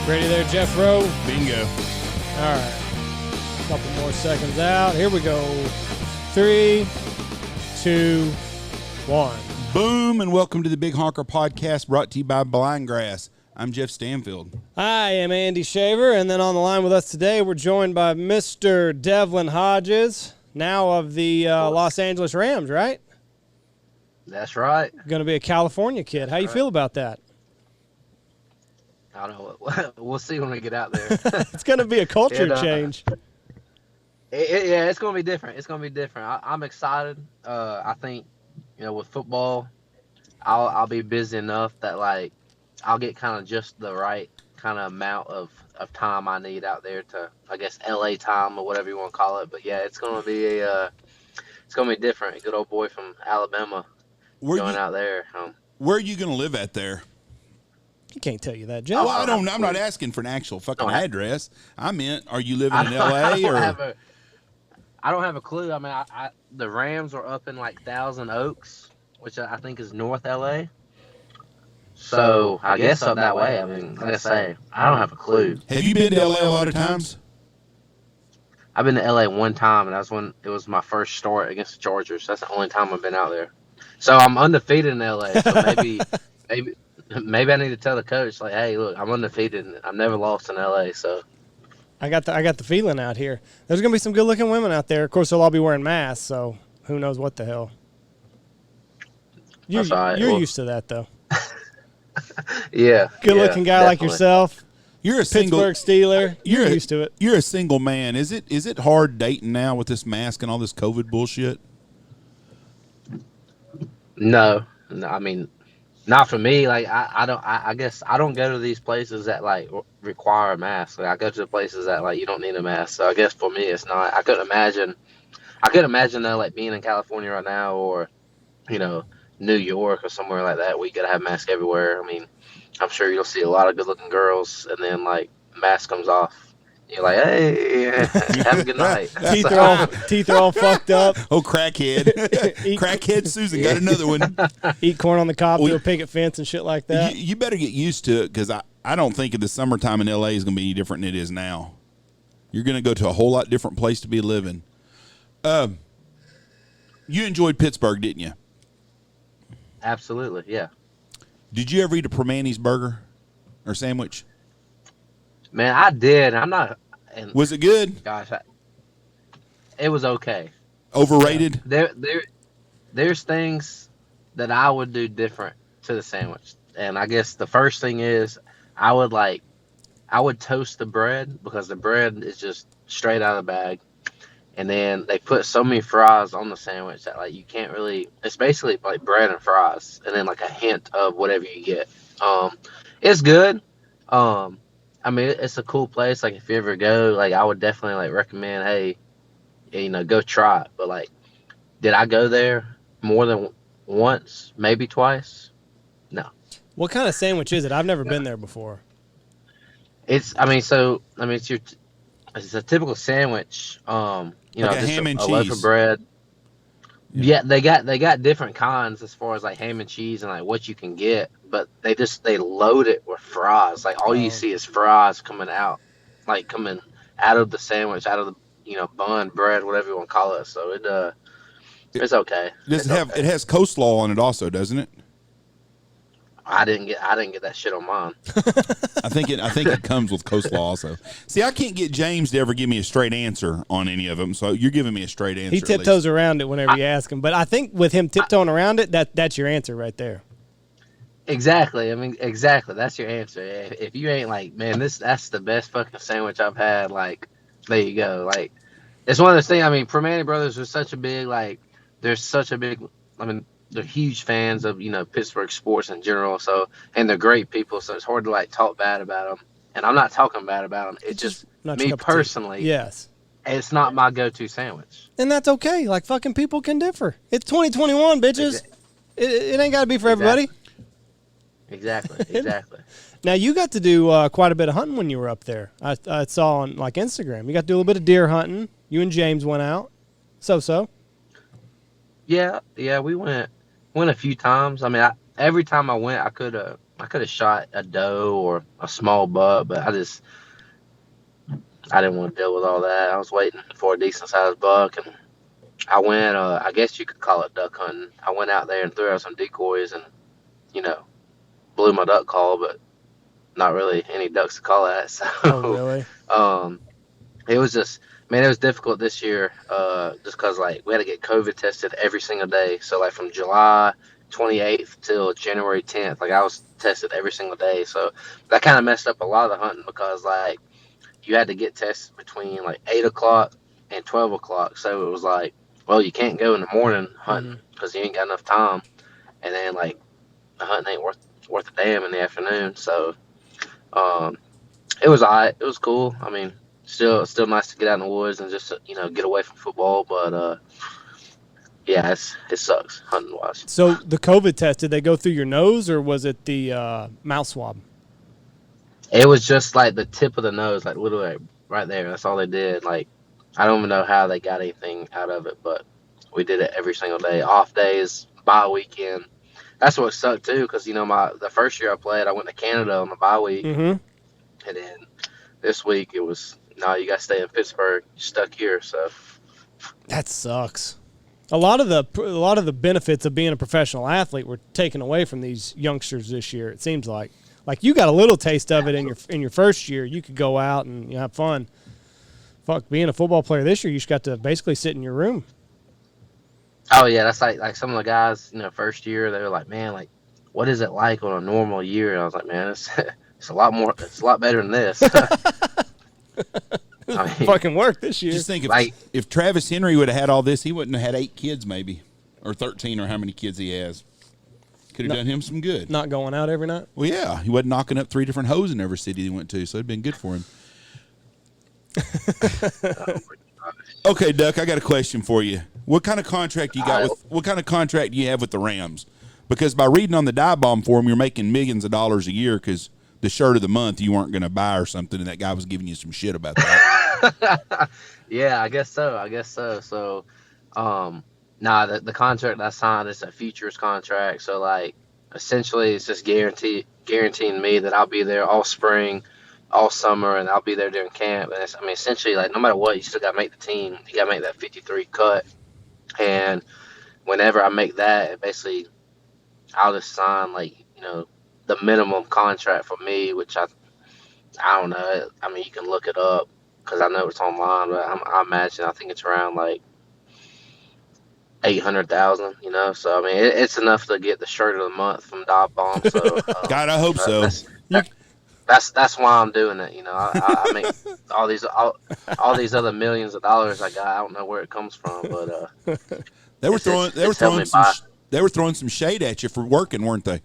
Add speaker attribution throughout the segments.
Speaker 1: Ready there, Jeff Rowe?
Speaker 2: Bingo.
Speaker 1: All right. A couple more seconds out. Here we go. 3, 2, 1.
Speaker 2: Boom, and welcome to the Big Honker Podcast, brought to you by Blindgrass. I'm Jeff Stanfield.
Speaker 1: I am Andy Shaver, and then on the line with us today, we're joined by Mr. Devlin Hodges, now of the Los Angeles Rams, right?
Speaker 3: That's right.
Speaker 1: Going to be a California kid. How you feel about that?
Speaker 3: I don't know. We'll see when we get out there.
Speaker 1: It's going to be a culture change.
Speaker 3: Yeah, it's going to be different. It's going to be different. I'm excited. I think, with football, I'll be busy enough that, like, I'll get kind of just the right kind of amount of time I need out there to, I guess, LA time or whatever you want to call it. But, yeah, it's going to be it's going to be different. A good old boy from Alabama out there.
Speaker 2: Where are you going to live at there?
Speaker 1: He can't tell you that, Jeff.
Speaker 2: Well, I'm not asking for an actual fucking address. I meant, are you living in L.A. or?
Speaker 3: I don't have a clue. I mean, the Rams are up in like Thousand Oaks, which I think is North L.A. So I guess up that way. I mean, like I say, I don't have a clue.
Speaker 2: Have you been to L.A. a lot of times?
Speaker 3: I've been to L.A. one time, and that's when it was my first start against the Chargers. That's the only time I've been out there. So I'm undefeated in L.A. So maybe I need to tell the coach, like, hey, look, I'm undefeated. I've never lost in L.A., so.
Speaker 1: I got the feeling out here. There's going to be some good-looking women out there. Of course, they'll all be wearing masks, so who knows what the hell. You're used to that, though.
Speaker 3: Yeah.
Speaker 1: Good-looking guy
Speaker 3: definitely.
Speaker 1: Like yourself.
Speaker 2: You're a
Speaker 1: Pittsburgh Steeler. You're used to it.
Speaker 2: You're a single man. Is it hard dating now with this mask and all this COVID bullshit?
Speaker 3: No, I mean, not for me. Like I guess I don't go to these places that like require a mask. Like, I go to the places that like you don't need a mask. So I guess for me it's not. I couldn't imagine though, like being in California right now or, New York or somewhere like that where you gotta have masks everywhere. I mean, I'm sure you'll see a lot of good looking girls and then like mask comes off. You're like, hey, have a good night.
Speaker 1: Teeth are all fucked up.
Speaker 2: Oh, crackhead. Crackhead Susan got another one.
Speaker 1: Eat corn on the cob through a picket fence and shit like that.
Speaker 2: You better get used to it because I don't think in the summertime in L.A. is going to be any different than it is now. You're going to go to a whole lot different place to be living. You enjoyed Pittsburgh, didn't you?
Speaker 3: Absolutely, yeah.
Speaker 2: Did you ever eat a Permani's burger or sandwich?
Speaker 3: Man, I did. I'm not.
Speaker 2: Was it good?
Speaker 3: Gosh, it was okay.
Speaker 2: Overrated?
Speaker 3: There's things that I would do different to the sandwich, and I guess the first thing is I would toast the bread because the bread is just straight out of the bag, and then they put so many fries on the sandwich that like you can't really. It's basically like bread and fries, and then like a hint of whatever you get. It's good. I mean, it's a cool place. Like, if you ever go, like, I would definitely, like, recommend, hey, go try it. But, like, did I go there more than once, maybe twice? No.
Speaker 1: What kind of sandwich is it? I've never been there before.
Speaker 3: It's a typical sandwich.
Speaker 2: Like a ham and cheese.
Speaker 3: Loaf of bread. Yeah, they got different kinds as far as like ham and cheese and like what you can get, but they load it with fries. Like all you see is fries coming out of the sandwich, out of the bun, bread, whatever you want to call it. So it's okay.
Speaker 2: It has coleslaw on it also, doesn't it?
Speaker 3: I didn't get that shit on mine.
Speaker 2: I think it comes with coleslaw also. See, I can't get James to ever give me a straight answer on any of them, so you're giving me a straight answer.
Speaker 1: He tiptoes around it whenever you ask him, but I think with him tiptoeing around it, that's your answer right there.
Speaker 3: Exactly. I mean, exactly. That's your answer. If you ain't like, man, that's the best fucking sandwich I've had. Like, there you go. Like, it's one of those things. I mean, Permani Brothers are such a big they're huge fans of, Pittsburgh sports in general. So, and they're great people. So it's hard to like talk bad about them. and I'm not talking bad about them. It's just
Speaker 1: not your
Speaker 3: me
Speaker 1: cup of tea.
Speaker 3: personally.
Speaker 1: Yes.
Speaker 3: It's not my go-to sandwich.
Speaker 1: And that's okay. Like, fucking people can differ. It's 2021, bitches. It ain't got to be for everybody.
Speaker 3: Exactly.
Speaker 1: Now, you got to do quite a bit of hunting when you were up there. I saw on, like, Instagram. You got to do a little bit of deer hunting. You and James went out. So.
Speaker 3: Yeah, we went a few times. I mean, every time I went, I could have shot a doe or a small buck, but I didn't want to deal with all that. I was waiting for a decent sized buck, and I went. I guess you could call it duck hunting. I went out there and threw out some decoys, and blew my duck call, but not really any ducks to call at. So,
Speaker 1: Oh, really?
Speaker 3: It was just, man, it was difficult this year, just because, like, we had to get COVID tested every single day. So, like, from July 28th till January 10th, like, I was tested every single day. So that kind of messed up a lot of the hunting because, like, you had to get tested between, like, 8 o'clock and 12 o'clock. So it was like, well, you can't go in the morning hunting because you ain't got enough time. And then, like, the hunting ain't worth a damn in the afternoon. So it was all right. It was cool. I mean, still nice to get out in the woods and just get away from football. But yeah, it sucks hunting wise.
Speaker 1: So the COVID test, did they go through your nose or was it the mouth swab?
Speaker 3: It was just like the tip of the nose, like literally right there. That's all they did. Like, I don't even know how they got anything out of it, but we did it every single day. Off days, bye weekend. That's what sucked too, because the first year I played, I went to Canada on the bye week, and then this week it was no, you got to stay in Pittsburgh. You're stuck here, so
Speaker 1: that sucks. A lot of the benefits of being a professional athlete were taken away from these youngsters this year. It seems like you got a little taste of it in your first year. You could go out and have fun. Fuck, being a football player this year, you just got to basically sit in your room.
Speaker 3: Oh yeah, that's like some of the guys, first year they were like, man, like, what is it like on a normal year? And I was like, man, it's a lot more. It's a lot better than this.
Speaker 1: I mean, fucking work this year.
Speaker 2: Just think if Travis Henry would have had all this, he wouldn't have had 8 kids maybe, or 13, or how many kids he has. Could have done him some good.
Speaker 1: Not going out every night?
Speaker 2: Well, yeah. He wasn't knocking up 3 different hoes in every city he went to, so it'd been good for him. Okay, Duck, I got a question for you. What kind of contract you got what kind of contract do you have with the Rams? Because by reading on the Dive Bomb forum, you're making millions of dollars a year because the shirt of the month you weren't going to buy or something, and that guy was giving you some shit about that.
Speaker 3: Yeah, I guess so. So, the contract I signed is a futures contract. So, like, essentially, it's just guaranteeing me that I'll be there all spring, all summer, and I'll be there during camp. And essentially, like, no matter what, you still got to make the team. You got to make that 53 cut. And whenever I make that, basically, I'll just sign, like, the minimum contract for me, which I don't know. I mean, you can look it up because I know it's online, but I think it's around like 800,000. So I mean, it's enough to get the shirt of the month from Dive Bomb. So
Speaker 2: God, I hope so.
Speaker 3: That's why I'm doing it. I make all these other millions of dollars I got. I don't know where it comes from, but
Speaker 2: they were throwing some shade at you for working, weren't they?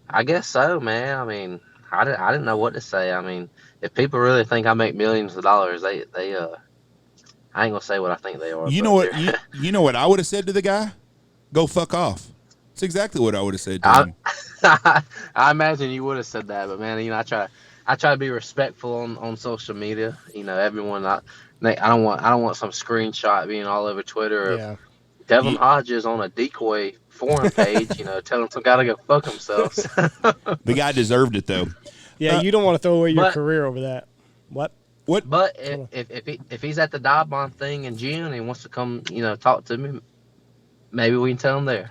Speaker 3: I guess so, man. I mean, I didn't know what to say. I mean, if people really think I make millions of dollars, they I ain't gonna say what I think they are.
Speaker 2: You know what? You know what I would have said to the guy? Go fuck off. It's exactly what I would have said to him.
Speaker 3: I imagine you would have said that, but man, I try to be respectful on social media. Everyone. I don't want some screenshot being all over Twitter.
Speaker 1: Yeah.
Speaker 3: Devlin Hodges on a decoy forum page, telling some guy to go fuck themselves.
Speaker 2: The guy deserved it, though.
Speaker 1: Yeah, you don't want to throw away your career over that. What?
Speaker 3: But if he's at the Dive Bomb thing in June and he wants to come, talk to me, maybe we can tell him there.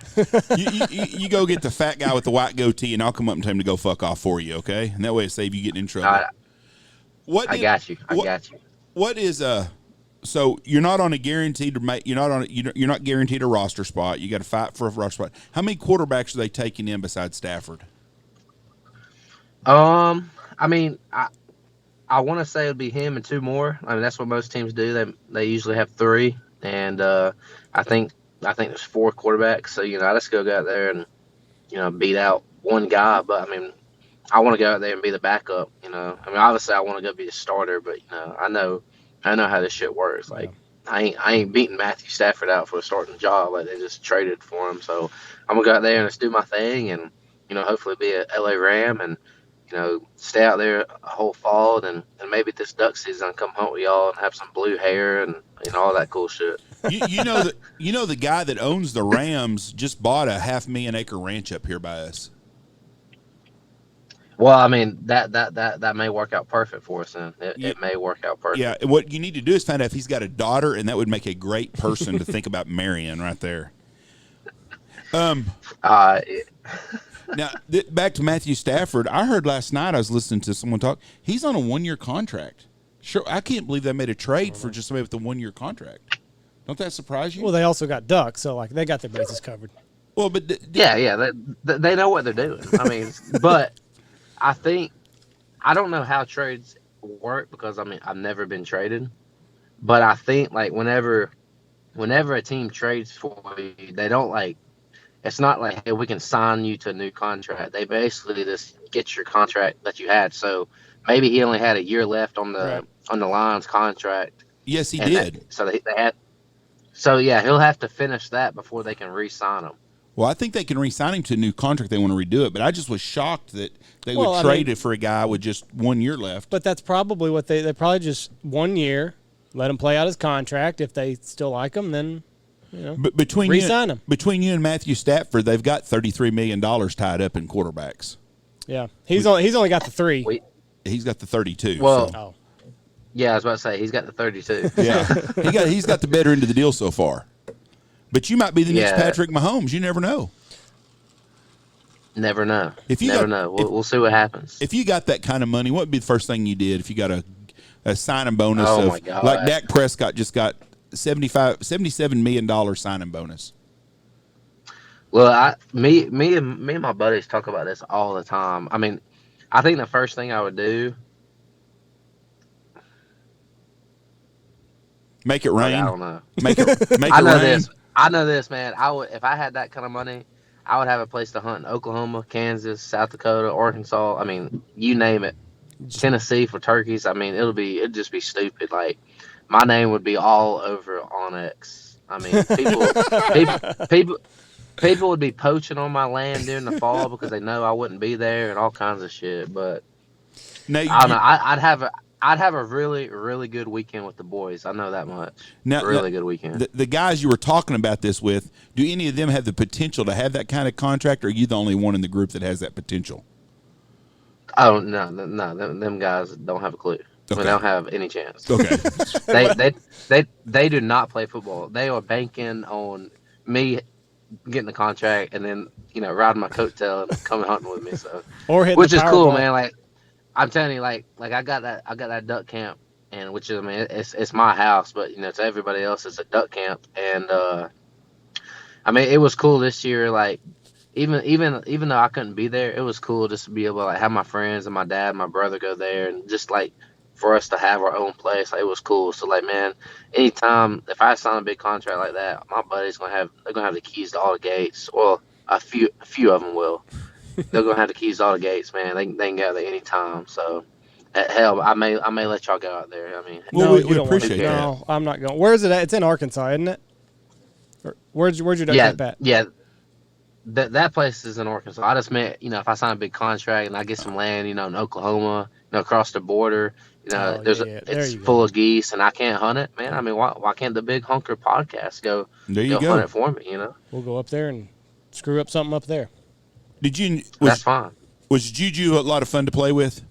Speaker 2: you go get the fat guy with the white goatee, and I'll come up and tell him to go fuck off for you, okay? And that way it save you getting in trouble.
Speaker 3: I got you.
Speaker 2: What is So you're not on a guaranteed you're not guaranteed a roster spot. You got to fight for a roster spot. How many quarterbacks are they taking in besides Stafford?
Speaker 3: I mean, I want to say it'd be him and 2 more. I mean, that's what most teams do. They usually have 3, and I think there's 4 quarterbacks. So I just go out there and beat out one guy. But I mean, I want to go out there and be the backup. know, I mean, obviously I want to go be a starter, but I know how this shit works. Like, I ain't beating Matthew Stafford out for a starting job. Like, they just traded for him, so I'm gonna go out there and just do my thing, and hopefully be a LA Ram, and stay out there a whole fall, and maybe this duck season come hunt with y'all and have some blue hair and all that cool shit.
Speaker 2: The guy that owns the Rams just bought a 500,000 acre ranch up here by us.
Speaker 3: Well, I mean, that may work out perfect for us, and it may work out perfect.
Speaker 2: Yeah, what you need to do is find out if he's got a daughter, and that would make a great person to think about marrying right there. Now, back to Matthew Stafford. I heard last night, I was listening to someone talk, he's on a 1-year contract. Sure, I can't believe they made a trade for just somebody with a 1-year contract. Don't that surprise you?
Speaker 1: Well, they also got Duck, so like they got their bases covered.
Speaker 2: Well, but
Speaker 3: they know what they're doing. I mean, but I don't know how trades work because I mean I've never been traded, but I think like whenever a team trades for you, they don't like. It's not like, hey, we can sign you to a new contract. They basically just get your contract that you had. So maybe he only had a year left on the Lions contract.
Speaker 2: Yes, he did.
Speaker 3: So yeah, he'll have to finish that before they can re-sign him.
Speaker 2: Well, I think they can re-sign him to a new contract. They want to redo it, but I just was shocked that they would trade it for a guy with just 1 year left.
Speaker 1: But that's probably what they probably just 1 year, let him play out his contract. If they still like him, then
Speaker 2: but between
Speaker 1: re-sign him.
Speaker 2: Between you and Matthew Stafford, they've got $33 million tied up in quarterbacks.
Speaker 1: Yeah, he's only got the 3.
Speaker 2: He's got the 32.
Speaker 3: Well, yeah, I was about to say he's got the 32.
Speaker 2: Yeah, he's got the better end of the deal so far. But you might be the next Patrick Mahomes. You never know.
Speaker 3: Never know. We'll see what happens.
Speaker 2: If you got that kind of money, what would be the first thing you did if you got a signing bonus?
Speaker 3: My God.
Speaker 2: Like Dak Prescott just got $77 million signing bonus.
Speaker 3: Well, me and my buddies talk about this all the time. I mean, I think the first thing I would do,
Speaker 2: make it rain.
Speaker 3: I don't know.
Speaker 2: Make it
Speaker 3: rain.
Speaker 2: This.
Speaker 3: I know this, man. If I had that kind of money, I would have a place to hunt in Oklahoma, Kansas, South Dakota, Arkansas. I mean, you name it. Tennessee for turkeys. I mean, it'd just be stupid. Like, my name would be all over Onyx. I mean, people would be poaching on my land during the fall because they know I wouldn't be there and all kinds of shit. But I don't know. I'd have a really, really good weekend with the boys. I know that much. Really good weekend.
Speaker 2: The guys you were talking about this with, do any of them have the potential to have that kind of contract, or are you the only one in the group that has that potential?
Speaker 3: Oh, no. Them guys don't have a clue. Okay. They don't have any chance.
Speaker 2: Okay.
Speaker 3: They do not play football. They are banking on me getting the contract and then riding my coattail and coming hunting with me. So which is cool, man. Like I'm telling you, like I got that duck camp, and which is, I mean, it's my house, but to everybody else it's a duck camp, and I mean it was cool this year. Like even though I couldn't be there, it was cool just to be able to like have my friends and my dad and my brother go there, and just like for us to have our own place. Like, it was cool. So like, man, anytime if I sign a big contract like that, my buddy's gonna have the keys to all the gates. Well, a few of them will. They're gonna have the keys to all the gates, man. They can go there anytime. So hell, I may let y'all go out there. I mean,
Speaker 2: well, we appreciate that.
Speaker 1: No, I'm not going. Where is it at? It's in Arkansas, isn't it? Where's your duck camp at?
Speaker 3: Yeah. That place is in Arkansas. I just meant, if I sign a big contract and I get some land, in Oklahoma, across the border, it's full of geese and I can't hunt it, man. I mean, why can't the Big Honker podcast go hunt it for me?
Speaker 1: We'll go up there and screw up something up there.
Speaker 3: That's fine.
Speaker 2: Was Juju a lot of fun to play with?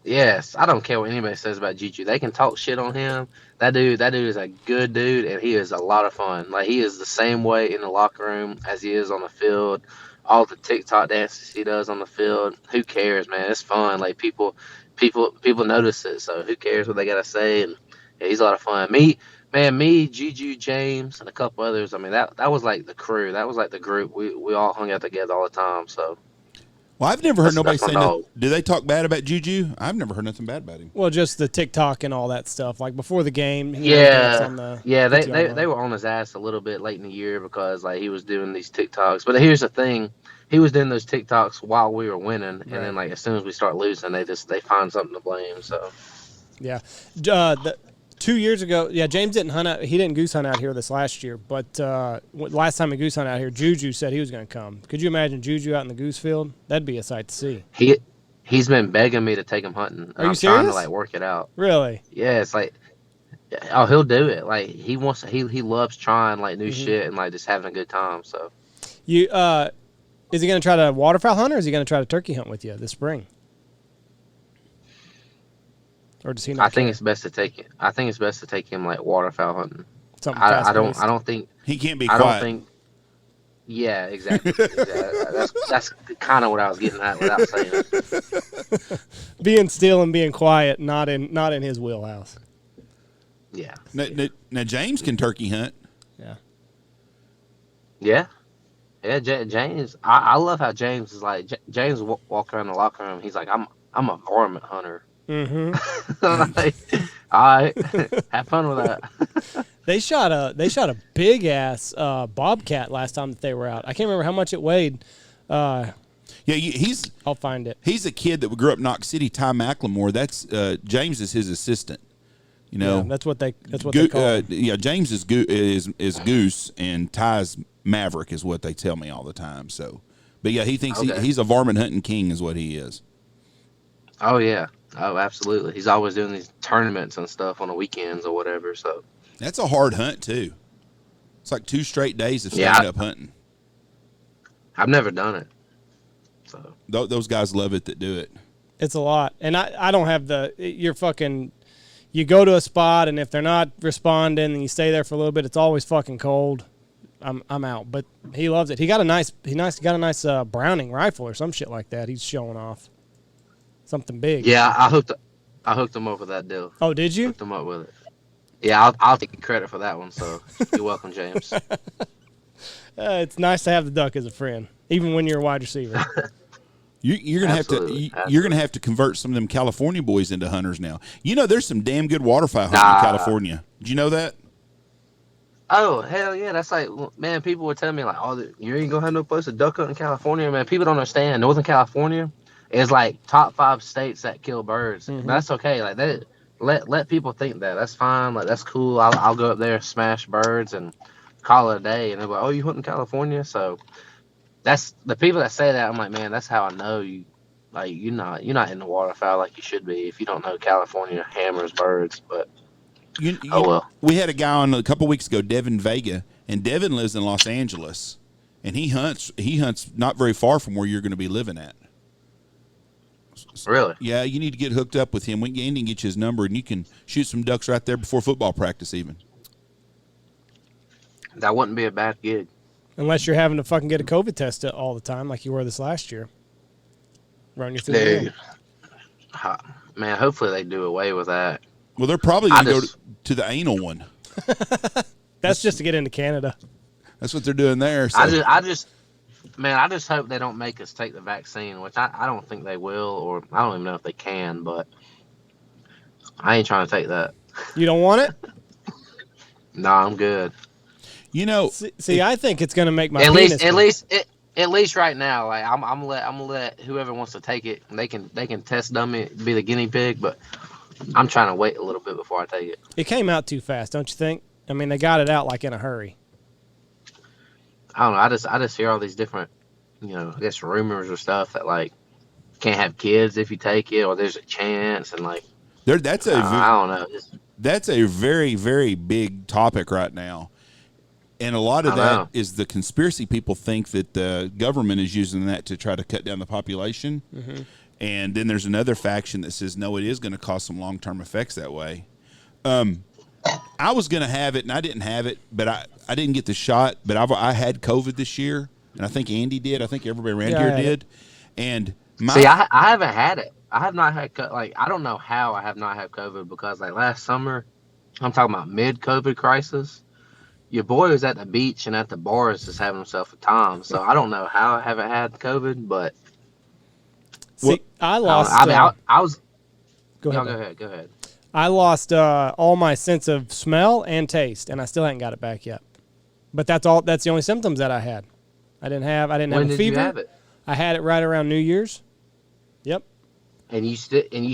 Speaker 3: Yes, I don't care what anybody says about Juju. They can talk shit on him. That dude is a good dude, and he is a lot of fun. Like, he is the same way in the locker room as he is on the field. All the TikTok dances he does on the field. Who cares, man? It's fun. Like, people notice it, so who cares what they gotta say? And yeah, he's a lot of fun. Me, Juju, James, and a couple others. I mean, that was like the crew. That was like the group. We all hung out together all the time. So.
Speaker 2: Well, I've never heard nobody say nothing. Do they talk bad about Juju? I've never heard nothing bad about him.
Speaker 1: Well, just the TikTok and all that stuff. Like before the game.
Speaker 3: They were on his ass a little bit late in the year because like he was doing these TikToks. But here's the thing: he was doing those TikToks while we were winning, and
Speaker 1: Right.
Speaker 3: then like as soon as we start losing, they find something to blame. So
Speaker 1: Yeah. 2 years ago, James didn't hunt out. He didn't goose hunt out here this last year, but last time he goose hunt out here, Juju said he was going to come. Could you imagine Juju out in the goose field? That'd be a sight to see.
Speaker 3: he's been begging me to take him hunting. And
Speaker 1: Are you
Speaker 3: I'm trying to
Speaker 1: serious?
Speaker 3: like work it out.
Speaker 1: Really?
Speaker 3: Yeah, it's like, oh, he'll do it. Like he wants, he loves trying like new shit and like just having a good time. So
Speaker 1: You is he going to try to waterfowl hunt or is he going to try to turkey hunt with you this spring? Or does he not?
Speaker 3: I think it's best to take it. I think it's best to take him like waterfowl hunting.
Speaker 1: Something
Speaker 3: I
Speaker 1: fast-paced?
Speaker 3: don't think.
Speaker 2: He can't be
Speaker 3: I
Speaker 2: quiet.
Speaker 3: don't think. Yeah, exactly. That's kind of what I was getting at without saying it.
Speaker 1: Being still and being quiet, not in his wheelhouse.
Speaker 3: Yeah.
Speaker 2: Now James can turkey hunt.
Speaker 1: Yeah.
Speaker 3: Yeah. Yeah, James. I love how James is like. James walk around the locker room. He's like, I'm a varmint hunter.
Speaker 1: Mm-hmm.
Speaker 3: Like, all right, have fun with that.
Speaker 1: They shot a big ass bobcat last time that they were out. I can't remember how much it weighed.
Speaker 2: Yeah, he's
Speaker 1: I'll find it.
Speaker 2: a kid that grew up in Knox City. Ty McLemore. That's James is his assistant. You know,
Speaker 1: Yeah, that's what they call him.
Speaker 2: yeah, James is Goose and Ty's Maverick is what they tell me all the time. So, but yeah, he thinks
Speaker 3: Okay.
Speaker 2: he's a varmint hunting king is what he is.
Speaker 3: Oh yeah. Oh, absolutely. He's always doing these tournaments and stuff on the weekends or whatever. So
Speaker 2: That's a hard hunt too. It's like 2 straight days of
Speaker 3: Yeah.
Speaker 2: stand up hunting.
Speaker 3: I've never done it. So
Speaker 2: Those guys love it that do it.
Speaker 1: It's a lot, and I don't have you go to a spot, and if they're not responding, and you stay there for a little bit, it's always fucking cold. I'm out, but he loves it. He got a nice Browning rifle or some shit like that. He's showing off something big.
Speaker 3: yeah, I hooked him up with that deal.
Speaker 1: Oh, did you?
Speaker 3: Hooked him up with it. Yeah, I'll take credit for that one. So you're welcome, James.
Speaker 1: It's nice to have the duck as a friend, even when you're a wide receiver.
Speaker 2: You're gonna
Speaker 3: Absolutely.
Speaker 2: you're gonna have to convert some of them California boys into hunters now. You know, there's some damn good waterfowl hunting in California. Did you know that?
Speaker 3: Oh hell yeah! That's like, man. People would tell me like, "Oh, you ain't gonna have no place to duck hunt in California, man." People don't understand. Northern California is like top 5 states that kill birds.
Speaker 1: Mhm.
Speaker 3: But that's okay. Like that, let people think that. That's fine. Like that's cool. I'll go up there, smash birds, and call it a day. And they're like, "Oh, you hunt in California?" So that's the people that say that. I'm like, man, that's how I know you. Like you're not in the waterfowl like you should be if you don't know California hammers birds. But oh well.
Speaker 2: We had a guy on a couple weeks ago, Devin Vega, and Devin lives in Los Angeles, and he hunts not very far from where you're going to be living at.
Speaker 3: Really?
Speaker 2: Yeah, you need to get hooked up with him. Andy can get you his number, and you can shoot some ducks right there before football practice even.
Speaker 3: That wouldn't be a bad gig.
Speaker 1: Unless you're having to fucking get a COVID test all the time, like you were this last year. Run you through the
Speaker 3: Dude.
Speaker 1: room.
Speaker 3: Man, hopefully they do away with that.
Speaker 2: Well, they're probably going to go
Speaker 3: just-
Speaker 2: to the anal one.
Speaker 1: That's just to get into Canada.
Speaker 2: That's what they're doing there. So.
Speaker 3: I just hope they don't make us take the vaccine, which I don't think they will, or I don't even know if they can, but I ain't trying to take that.
Speaker 1: You don't want it?
Speaker 3: No, I'm good.
Speaker 2: You know,
Speaker 1: See, I think it's going to make my
Speaker 3: At
Speaker 1: penis
Speaker 3: least right now, like I'm gonna let whoever wants to take it, they can test dummy, be the guinea pig, but I'm trying to wait a little bit before I take it.
Speaker 1: It came out too fast, don't you think? I mean, they got it out like in a hurry.
Speaker 3: I don't know. I just hear all these different, I guess rumors or stuff that like can't have kids if you take it, or there's a chance, and like
Speaker 2: that's
Speaker 3: I don't know.
Speaker 2: that's a very, very big topic right now. And a lot of
Speaker 3: I
Speaker 2: that
Speaker 3: know.
Speaker 2: is the conspiracy people think that the government is using that to try to cut down the population.
Speaker 1: Mm-hmm.
Speaker 2: And then there's another faction that says, no, it is going to cause some long-term effects that way. I was going to have it, and I didn't have it, but I didn't get the shot. But I had COVID this year, and I think Andy did. I think everybody around here did. And
Speaker 3: I haven't had it. I have not had I don't know how I have not had COVID, because like last summer, I'm talking about mid-COVID crisis. Your boy was at the beach and at the bars just having himself a time. So I don't know how I haven't had COVID, but
Speaker 1: See, I lost.
Speaker 3: I was.
Speaker 1: Go ahead.
Speaker 3: Go ahead.
Speaker 1: I lost all my sense of smell and taste, and I still haven't got it back yet. But that's all. That's the only symptoms that I had. I didn't have
Speaker 3: When
Speaker 1: a
Speaker 3: did
Speaker 1: fever.
Speaker 3: you have it?
Speaker 1: I had it right around New Year's. Yep.
Speaker 3: And you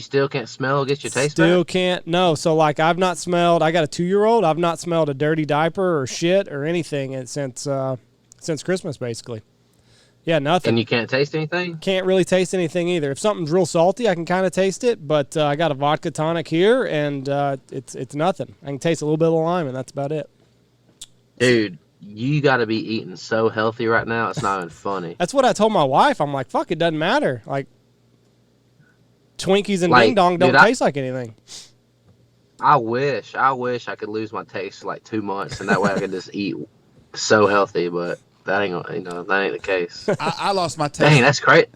Speaker 3: still can't smell, get your taste
Speaker 1: Still
Speaker 3: back?
Speaker 1: can't. No. So like I've not smelled. I got a 2-year-old. I've not smelled a dirty diaper or shit or anything since Christmas basically. Yeah, nothing.
Speaker 3: And you can't taste anything?
Speaker 1: Can't really taste anything either. If something's real salty, I can kind of taste it, but I got a vodka tonic here, and it's nothing. I can taste a little bit of lime, and that's about it.
Speaker 3: Dude, you got to be eating so healthy right now. It's not even funny.
Speaker 1: That's what I told my wife. I'm like, fuck, it doesn't matter. Like, Twinkies and
Speaker 3: Like,
Speaker 1: Ding Dong don't
Speaker 3: dude,
Speaker 1: taste like anything.
Speaker 3: I wish I could lose my taste for like 2 months, and that way I could just eat so healthy. But that ain't that ain't the case.
Speaker 2: I lost my taste.
Speaker 3: Dang, that's great.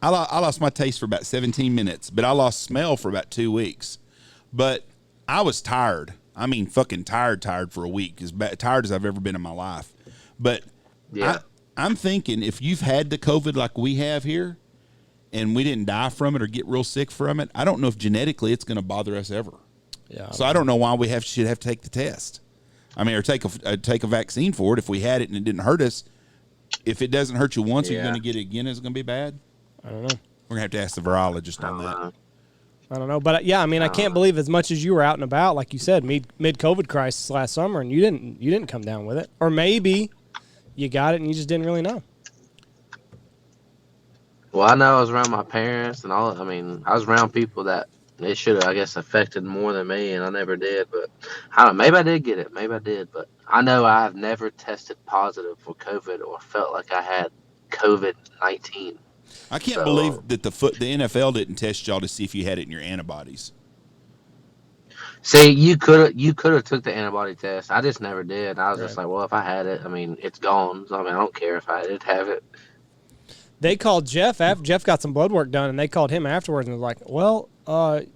Speaker 2: I lost my taste for about 17 minutes, but I lost smell for about 2 weeks. But I was tired. I mean, fucking tired for a week. As tired as I've ever been in my life. But
Speaker 3: Yeah.
Speaker 2: I'm thinking if you've had the COVID like we have here, and we didn't die from it or get real sick from it, I don't know if genetically it's going to bother us ever.
Speaker 1: Yeah.
Speaker 2: So I don't know why we should have to take the test. I mean, or take a vaccine for it if we had it and it didn't hurt us. If it doesn't hurt you once, you're going to get it again. Is it going to be bad?
Speaker 1: I don't know.
Speaker 2: We're going to have to ask the virologist on that.
Speaker 1: I don't know. But, yeah, I mean, I can't believe as much as you were out and about, like you said, mid-COVID crisis last summer, and you didn't come down with it. Or maybe you got it and you just didn't really know.
Speaker 3: Well, I know I was around my parents and all. I mean, I was around people that it should have, I guess, affected more than me, and I never did. But I don't know. Maybe I did get it. Maybe I did. But I know I've never tested positive for COVID or felt like I had COVID-19.
Speaker 2: I can't believe that the NFL didn't test y'all to see if you had it in your antibodies.
Speaker 3: See, you could have took the antibody test. I just never did. I was just like, well, if I had it, I mean, it's gone. So I mean, I don't care if I did have it.
Speaker 1: They called Jeff after Jeff got some blood work done, and they called him afterwards and was like, well,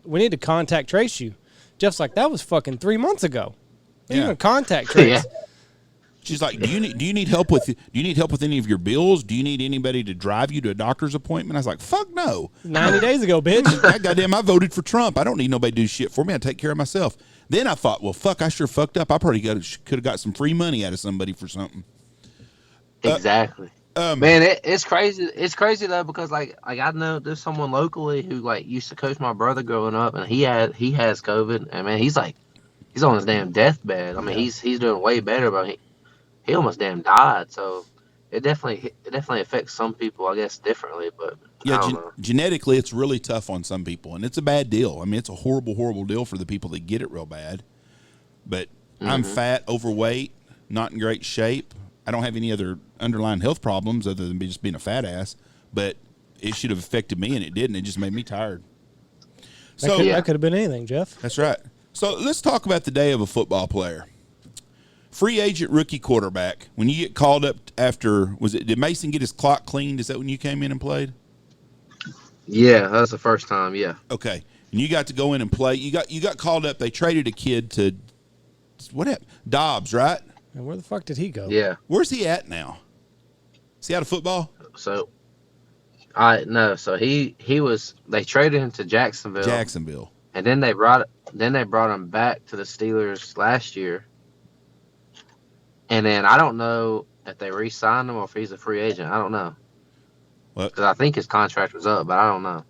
Speaker 1: we need to contact trace you. Jeff's like, that was fucking 3 months ago. You're going to contact trace.
Speaker 3: Yeah.
Speaker 2: She's like, do you need help with any of your bills? Do you need anybody to drive you to a doctor's appointment? I was like, fuck no.
Speaker 1: 90 days ago, bitch.
Speaker 2: That goddamn, I voted for Trump. I don't need nobody to do shit for me. I take care of myself. Then I thought, well, fuck, I sure fucked up. I probably could have got some free money out of somebody for something.
Speaker 3: Exactly. Man, it's crazy. It's crazy though because like I know there's someone locally who like used to coach my brother growing up, and he has COVID, and man, he's on his damn deathbed. I mean, he's doing way better, but he almost damn died. So it definitely affects some people, I guess, differently. But
Speaker 2: yeah,
Speaker 3: I don't know.
Speaker 2: Genetically, it's really tough on some people, and it's a bad deal. I mean, it's a horrible deal for the people that get it real bad. But I'm fat, overweight, not in great shape. I don't have any other underlying health problems other than just being a fat ass, but it should have affected me, and it didn't. It just made me tired. So
Speaker 1: That could have been anything, Jeff.
Speaker 2: That's right. So let's talk about the day of a football player. Free agent rookie quarterback. When you get called up after, did Mason get his clock cleaned? Is that when you came in and played?
Speaker 3: Yeah, that was the first time. Yeah.
Speaker 2: Okay, and you got to go in and play. You got called up. They traded a kid to what happened? Dobbs, right?
Speaker 1: And where the fuck did he go?
Speaker 3: Yeah.
Speaker 2: Where's he at now? Is he out of football?
Speaker 3: So So they traded him to Jacksonville. And then they brought him back to the Steelers last year. And then I don't know if they re-signed him or if he's a free agent. I don't know. Because I think his contract was up, but I don't know.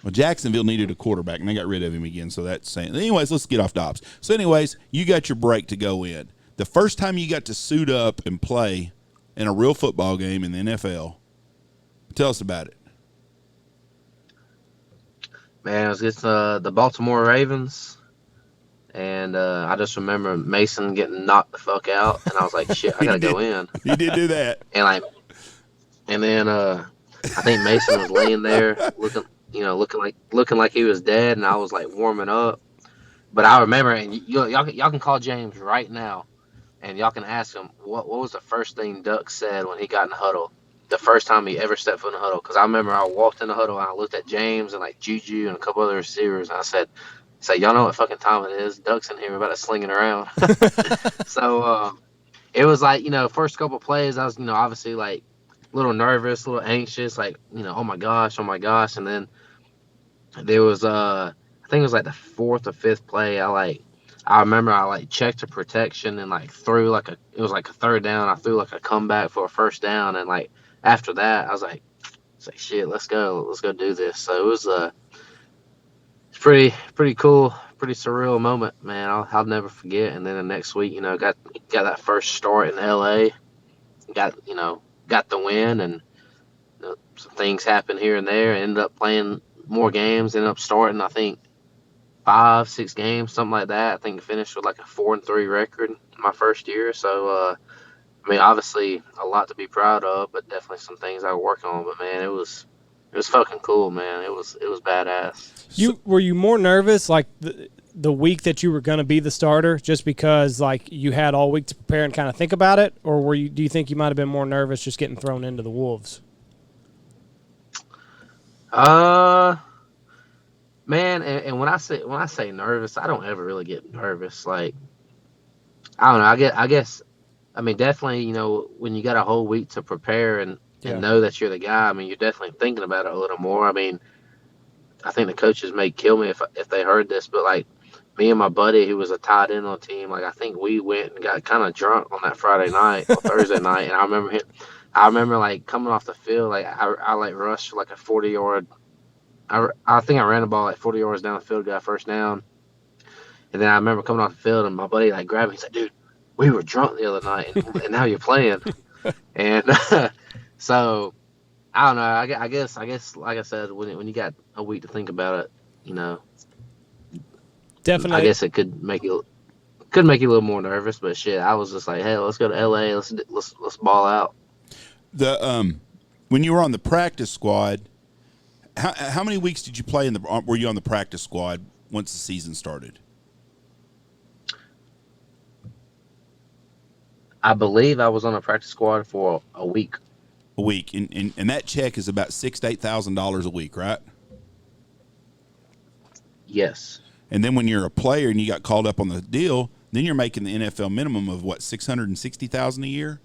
Speaker 2: Well, Jacksonville needed a quarterback, and they got rid of him again, so that's saying. Anyways, let's get off Dobbs. So anyways, you got your break to go in. The first time you got to suit up and play in a real football game in the NFL, tell us about it.
Speaker 3: Man, it was against the Baltimore Ravens, and I just remember Mason getting knocked the fuck out, and I was like, shit, I gotta go in.
Speaker 2: He did do that.
Speaker 3: And then I think Mason was laying there looking like he was dead, and I was like warming up. But I remember, and y'all can call James right now, and y'all can ask him what was the first thing Duck said when he got in the huddle, the first time he ever stepped foot in the huddle. Because I remember I walked in the huddle and I looked at James and like Juju and a couple other receivers, and I said, y'all know what fucking time it is? Duck's in here, we're about to sling it around. So it was like, first couple plays, I was obviously like a little nervous, a little anxious, like oh my gosh, and then there was I think it was like the fourth or fifth play, I I remember I like checked a protection and like threw it was like a third down. I threw like a comeback for a first down, and like after that, I was like, shit, let's go do this. So it was it's pretty cool, pretty surreal moment, man. I'll never forget. And then the next week, got that first start in LA, got the win, and some things happened here and there. Ended up playing more games. Ended up starting, I think, 5-6 games, something like that. I think I finished with like a 4-3 record my first year. So I mean, obviously a lot to be proud of, but definitely some things I work on. But man, it was fucking cool, man. It was badass.
Speaker 1: Were you more nervous like the week that you were going to be the starter, just because like you had all week to prepare and kind of think about it, or do you think you might have been more nervous just getting thrown into the wolves?
Speaker 3: Man, and when I say nervous, I don't ever really get nervous. Like, I don't know. I guess. I mean, definitely. When you got a whole week to prepare and know that you're the guy. I mean, you're definitely thinking about it a little more. I mean, I think the coaches may kill me if they heard this, but like me and my buddy who was a tight end on the team, like I think we went and got kind of drunk on that Friday night or Thursday night, and I remember like coming off the field, like I like rushed like a 40-yard. I think I ran the ball like 40 yards down the field, got first down. And then I remember coming off the field and my buddy like grabbed me. He's like, dude, we were drunk the other night and now you're playing. And so I don't know. I guess like I said, when you got a week to think about it,
Speaker 1: Definitely.
Speaker 3: I guess it could make you a little more nervous, but shit, I was just like, hey, let's go to LA. Let's ball out.
Speaker 2: When you were on the practice squad, how many weeks did you play were you on the practice squad once the season started?
Speaker 3: I believe I was on a practice squad for a week.
Speaker 2: A week, and that check is about $6,000 to $8,000 a week, right?
Speaker 3: Yes.
Speaker 2: And then when you're a player and you got called up on the deal, then you're making the NFL minimum of what, $660,000 a year?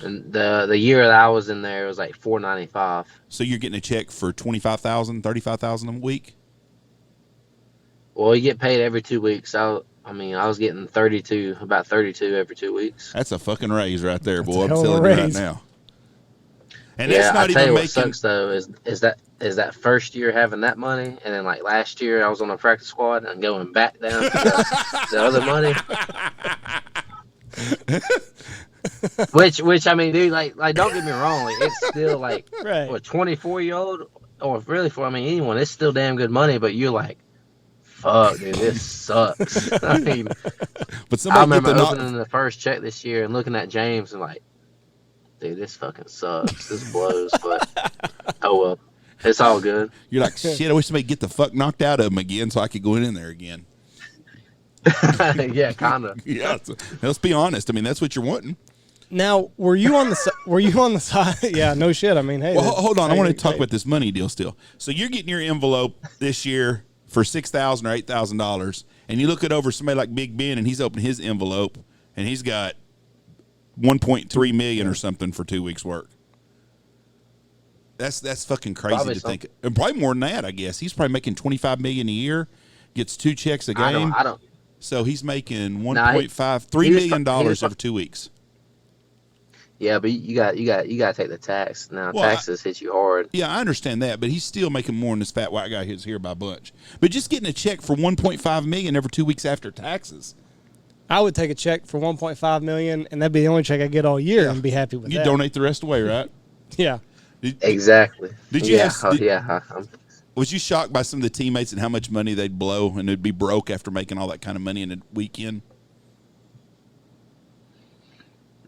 Speaker 3: And the year that I was in there, it was like $495.
Speaker 2: So you're getting a check for $25,000, $35,000 a week?
Speaker 3: Well, you get paid every 2 weeks. I was getting about 32 every 2 weeks.
Speaker 2: That's a fucking raise right there,
Speaker 1: That's
Speaker 2: boy.
Speaker 1: a
Speaker 2: I'm
Speaker 1: hell of a
Speaker 2: telling you right
Speaker 1: raise.
Speaker 2: now. And
Speaker 3: Yeah,
Speaker 2: that's not
Speaker 3: I tell
Speaker 2: even
Speaker 3: you what
Speaker 2: making.
Speaker 3: sucks though is that first year having that money, and then like last year I was on a practice squad and going back down to the other money. Which I mean, dude, like don't get me wrong, like it's still like
Speaker 1: Right.
Speaker 3: for a 24-year-old or really for anyone, it's still damn good money. But you're like, fuck, dude, this sucks. I mean,
Speaker 2: But
Speaker 3: I
Speaker 2: somebody
Speaker 3: remember
Speaker 2: get the
Speaker 3: opening the first check this year and looking at James and like, dude, this fucking sucks. This blows. But oh well, it's all good.
Speaker 2: You're like, shit, I wish somebody get the fuck knocked out of them again so I could go in there again.
Speaker 3: Yeah, kind of.
Speaker 2: Yeah, let's be honest. I mean, that's what you're wanting.
Speaker 1: Now, were you on the side? Yeah, no shit. I mean, hey.
Speaker 2: Well, hold on. I want to talk
Speaker 1: hey.
Speaker 2: about this money deal still. So you're getting your envelope this year for $6,000 or $8,000, and you look it over somebody like Big Ben, and he's opening his envelope, and he's got $1.3 million or something for 2 weeks' work. That's fucking crazy
Speaker 3: Probably
Speaker 2: to think. And probably more than that, I guess. He's probably making $25 million a year, gets 2 checks a game.
Speaker 3: I don't.
Speaker 2: So he's making $3
Speaker 3: $3
Speaker 2: million over 2 weeks.
Speaker 3: Yeah, but you got to take the tax now.
Speaker 2: Well,
Speaker 3: Taxes hit you hard.
Speaker 2: Yeah, I understand that, but he's still making more than this fat white guy who's here by a bunch. But just getting a check for $1.5 million every 2 weeks after taxes.
Speaker 1: I would take a check for $1.5 million, and that'd be the only check I get all year, and be happy with
Speaker 2: You
Speaker 1: that.
Speaker 2: donate the rest away, right?
Speaker 1: Yeah.
Speaker 3: Exactly.
Speaker 2: Did you?
Speaker 3: Yeah.
Speaker 2: Was you shocked by some of the teammates and how much money they'd blow and they'd be broke after making all that kind of money in a weekend?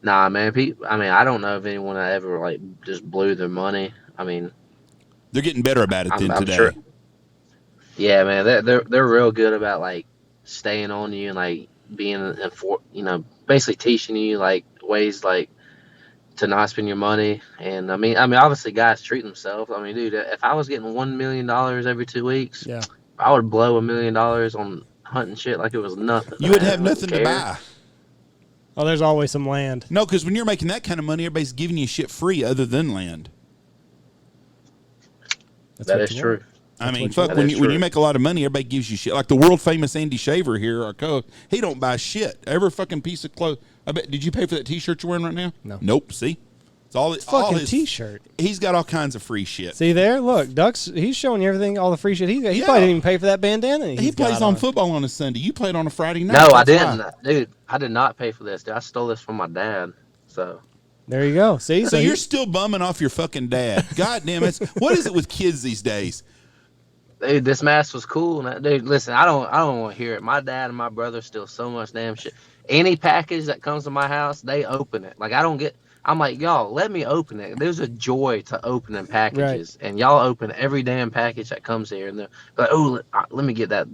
Speaker 3: Nah, man. I don't know of anyone that ever like just blew their money. I mean,
Speaker 2: They're getting better about it than
Speaker 3: I'm
Speaker 2: today.
Speaker 3: sure. Yeah, man. They're real good about like staying on you and like being basically teaching you like ways like to not spend your money. And I mean, obviously guys treat themselves. I mean, dude, if I was getting $1 million every 2 weeks,
Speaker 1: Yeah.
Speaker 3: I would blow $1 million on hunting shit like it was nothing.
Speaker 2: You would have
Speaker 3: I
Speaker 2: nothing
Speaker 3: wouldn't
Speaker 2: to
Speaker 3: care.
Speaker 2: buy.
Speaker 1: Oh, there's always some land.
Speaker 2: No, because when you're making that kind of money, everybody's giving you shit free other than land.
Speaker 1: That's
Speaker 3: That
Speaker 1: what
Speaker 3: is
Speaker 1: you
Speaker 3: true.
Speaker 1: want.
Speaker 2: I mean,
Speaker 1: what
Speaker 2: fuck,
Speaker 3: That
Speaker 2: when
Speaker 3: is
Speaker 2: you
Speaker 3: true.
Speaker 2: make a lot of money, everybody gives you shit. Like the world famous Andy Shaver here, our coach, he don't buy shit. Every fucking piece of clothes. I bet. Did you pay for that T-shirt you're wearing right now?
Speaker 1: No.
Speaker 2: Nope. See, it's all
Speaker 1: Fucking
Speaker 2: his
Speaker 1: T-shirt.
Speaker 2: He's got all kinds of free shit.
Speaker 1: See there? Look, Ducks, he's showing you everything, all the free shit he got. He
Speaker 2: Yeah.
Speaker 1: probably didn't even pay for that bandana.
Speaker 2: He plays on football on a Sunday. You played on a Friday night.
Speaker 3: No, I
Speaker 2: That's why.
Speaker 3: didn't, dude. I did not pay for this. Dude. I stole this from my dad. So
Speaker 1: There you go. See?
Speaker 2: So you're still bumming off your fucking dad. God damn it. What is it with kids these days?
Speaker 3: dude, this mask was cool. Dude, listen, I don't want to hear it. My dad and my brother steal so much damn shit. Any package that comes to my house, they open it. Like I'm like, y'all, let me open it. There's a joy to opening packages, and y'all open every damn package that comes here, and they're like, oh, let me get that.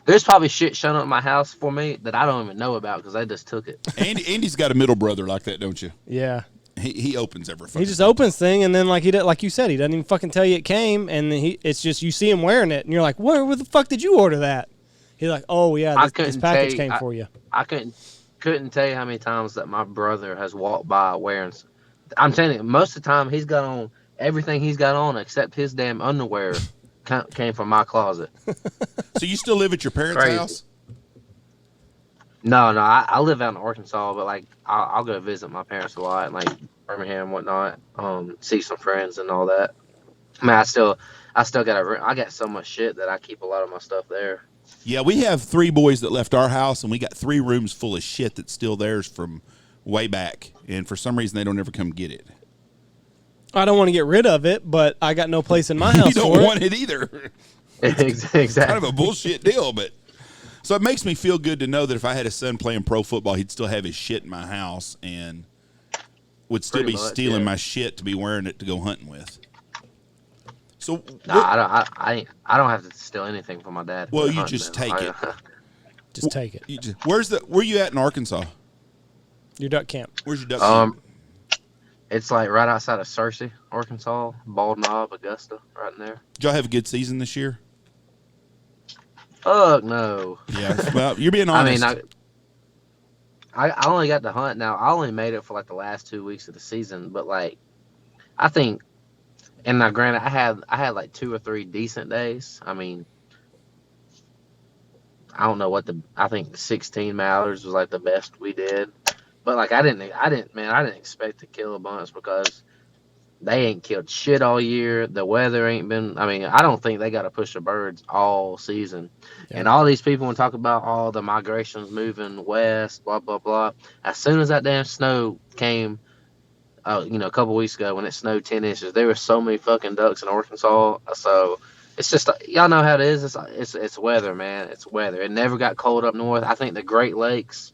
Speaker 3: There's probably shit showing up at my house for me that I don't even know about because they just took it.
Speaker 2: Andy's got a middle brother like that, don't you?
Speaker 1: Yeah.
Speaker 2: He opens every fucking
Speaker 1: He just
Speaker 2: thing.
Speaker 1: opens thing, and then like you said, he doesn't even fucking tell you it came, and then it's just you see him wearing it, and you're like, where the fuck did you order that? He's like, oh yeah, this package came for you.
Speaker 3: I couldn't tell you how many times that my brother has walked by wearing. I'm telling you, most of the time he's got on everything he's got on except his damn underwear came from my closet.
Speaker 2: So you still live at your parents'
Speaker 3: Crazy.
Speaker 2: house?
Speaker 3: No, I live out in Arkansas, but like I'll go visit my parents a lot, like Birmingham and whatnot. See some friends and all that. I mean, I still got so much shit that I keep a lot of my stuff there.
Speaker 2: Yeah, we have 3 boys that left our house, and we got 3 rooms full of shit that's still theirs from way back. And for some reason, they don't ever come get it.
Speaker 1: I don't want to get rid of it, but I got no place in my house
Speaker 2: You
Speaker 1: for
Speaker 2: don't
Speaker 1: it.
Speaker 2: want it either.
Speaker 3: Exactly.
Speaker 2: Kind of a bullshit deal, but so it makes me feel good to know that if I had a son playing pro football, he'd still have his shit in my house and would still
Speaker 3: Pretty
Speaker 2: be
Speaker 3: much,
Speaker 2: stealing
Speaker 3: yeah.
Speaker 2: my shit to be wearing it to go hunting with. So,
Speaker 3: Nah, I don't have to steal anything from my dad.
Speaker 2: Well,
Speaker 3: for
Speaker 2: you
Speaker 3: hunting,
Speaker 2: just
Speaker 3: though.
Speaker 2: take it.
Speaker 1: Just take it.
Speaker 2: where you at in Arkansas?
Speaker 1: Your duck camp.
Speaker 2: Where's your duck camp?
Speaker 3: It's like right outside of Searcy, Arkansas, Bald Knob, Augusta, right in there.
Speaker 2: Did y'all have a good season this year?
Speaker 3: Fuck no.
Speaker 2: Yeah. Well, you're being
Speaker 3: I
Speaker 2: honest.
Speaker 3: mean, I only got to hunt now. I only made it for like the last 2 weeks of the season, but like I think, and now granted, I had like 2 or 3 decent days. I mean, I don't know I think 16 mallards was like the best we did, but like I didn't expect to kill a bunch because they ain't killed shit all year. The weather ain't been. I mean, I don't think they got to push the birds all season.
Speaker 1: Yeah.
Speaker 3: And all these people want to talk about all the migrations moving west, blah blah blah. As soon as that damn snow came, a couple weeks ago when it snowed 10 inches, there were so many fucking ducks in Arkansas. So it's just y'all know how it is. It's weather, man. It's weather. It never got cold up north. I think the Great Lakes.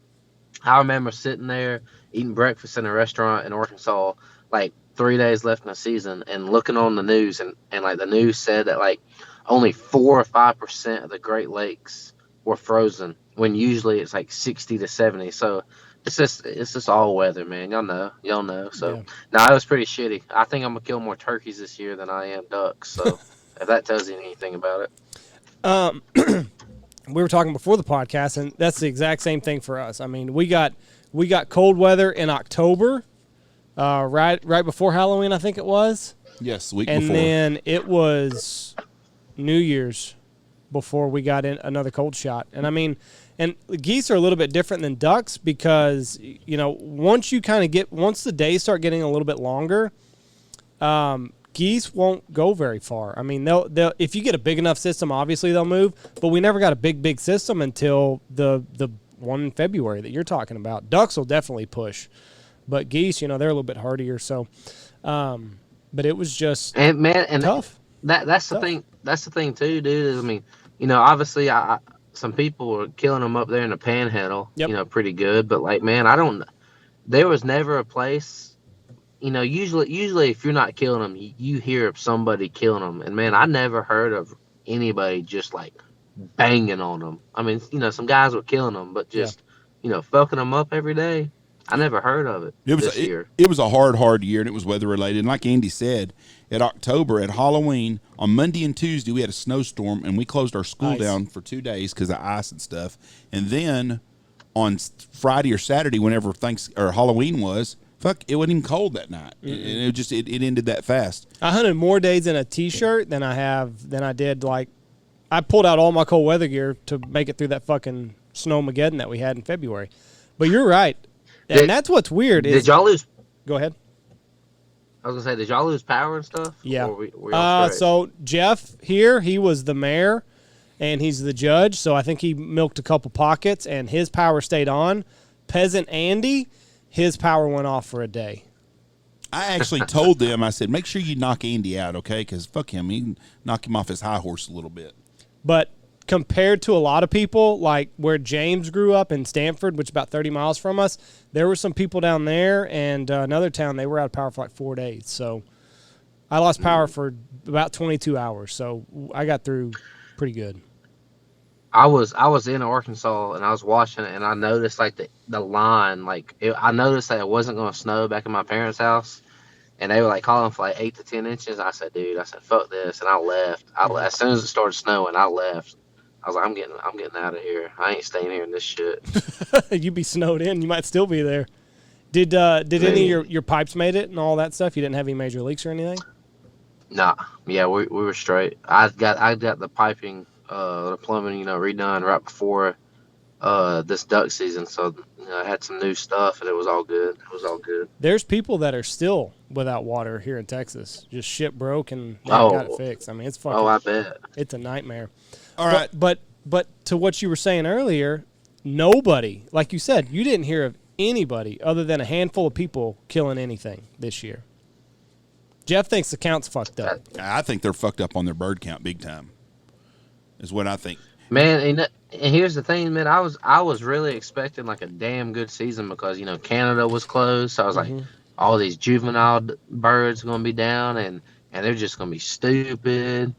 Speaker 3: I remember sitting there eating breakfast in a restaurant in Arkansas, like 3 days left in the season, and looking on the news, and like the news said that like only 4 or 5% of the Great Lakes were frozen, when usually it's like 60 to 70. So it's just all weather, man. Y'all know. So it was pretty shitty. I think I'm gonna kill more turkeys this year than I am ducks. So if that tells you anything about it.
Speaker 1: We were talking before the podcast, and that's the exact same thing for us. I mean, we got cold weather in October, right before Halloween, I think it was.
Speaker 2: Yes, week
Speaker 1: And
Speaker 2: before.
Speaker 1: then it was New Year's before we got in another cold shot. And I mean, and geese are a little bit different than ducks because, once the days start getting a little bit longer, geese won't go very far. I mean, they'll if you get a big enough system, obviously they'll move, but we never got a big system until the one in February that you're talking about. Ducks will definitely push, but geese, they're a little bit hardier. So, but it was just tough.
Speaker 3: That's the thing. That's the thing too, dude. Is, I mean, obviously, some people were killing them up there in the Panhandle.
Speaker 1: Yep.
Speaker 3: Pretty good. But like, man, there was never a place. Usually if you're not killing them, you hear of somebody killing them. And man, I never heard of anybody just like banging on them. I mean, some guys were killing them, but just fucking them up every day. I never heard of it. This year.
Speaker 2: It was a hard year, and it was weather related. And like Andy said, at October, at Halloween, on Monday and Tuesday, we had a snowstorm, and we closed our school down for 2 days because of ice and stuff. And then on Friday or Saturday, whenever Halloween was, fuck, it wasn't even cold that night. And it ended that fast.
Speaker 1: I hunted more days in a T-shirt than I did. Like, I pulled out all my cold weather gear to make it through that fucking snowmageddon that we had in February. But you're right, and that's what's weird.
Speaker 3: Did y'all lose?
Speaker 1: Go ahead.
Speaker 3: I was gonna say, did y'all lose power and stuff?
Speaker 1: Yeah.
Speaker 3: Or were y'all straight?
Speaker 1: So Jeff here, he was the mayor, and he's the judge. So I think he milked a couple pockets, and his power stayed on. Peasant Andy, his power went off for a day.
Speaker 2: I actually told them, I said, make sure you knock Andy out, okay? Because fuck him. You can knock him off his high horse a little bit.
Speaker 1: But compared to a lot of people, like where James grew up in Stanford, which is about 30 miles from us, there were some people down there and another town, they were out of power for like 4 days. So I lost power for about 22 hours. So I got through pretty good.
Speaker 3: I was in Arkansas and I was watching it and I noticed like the line, I noticed that it wasn't going to snow back in my parents' house, and they were like calling for like 8 to 10 inches. I said, dude, fuck this, and I left. As soon as it started snowing, I left. I was like, I'm getting out of here. I ain't staying here in this shit.
Speaker 1: You'd be snowed in. You might still be there. Did any of your pipes made it and all that stuff? You didn't have any major leaks or anything?
Speaker 3: Nah. Yeah, we were straight. I got the piping, the plumbing, redone right before this duck season. So I had some new stuff and it was all good.
Speaker 1: There's people that are still without water here in Texas. Just shit broke and they got it fixed. I mean, it's fucking.
Speaker 3: Oh, I bet.
Speaker 1: It's a nightmare.
Speaker 2: All right.
Speaker 1: But to what you were saying earlier, nobody, like you said, you didn't hear of anybody other than a handful of people killing anything this year. Jeff thinks the count's fucked up.
Speaker 2: I think they're fucked up on their bird count big time, is what I think.
Speaker 3: Man, and here's the thing, man. I was really expecting like a damn good season because Canada was closed, so I was like, all these juvenile birds are gonna be down, and they're just gonna be stupid.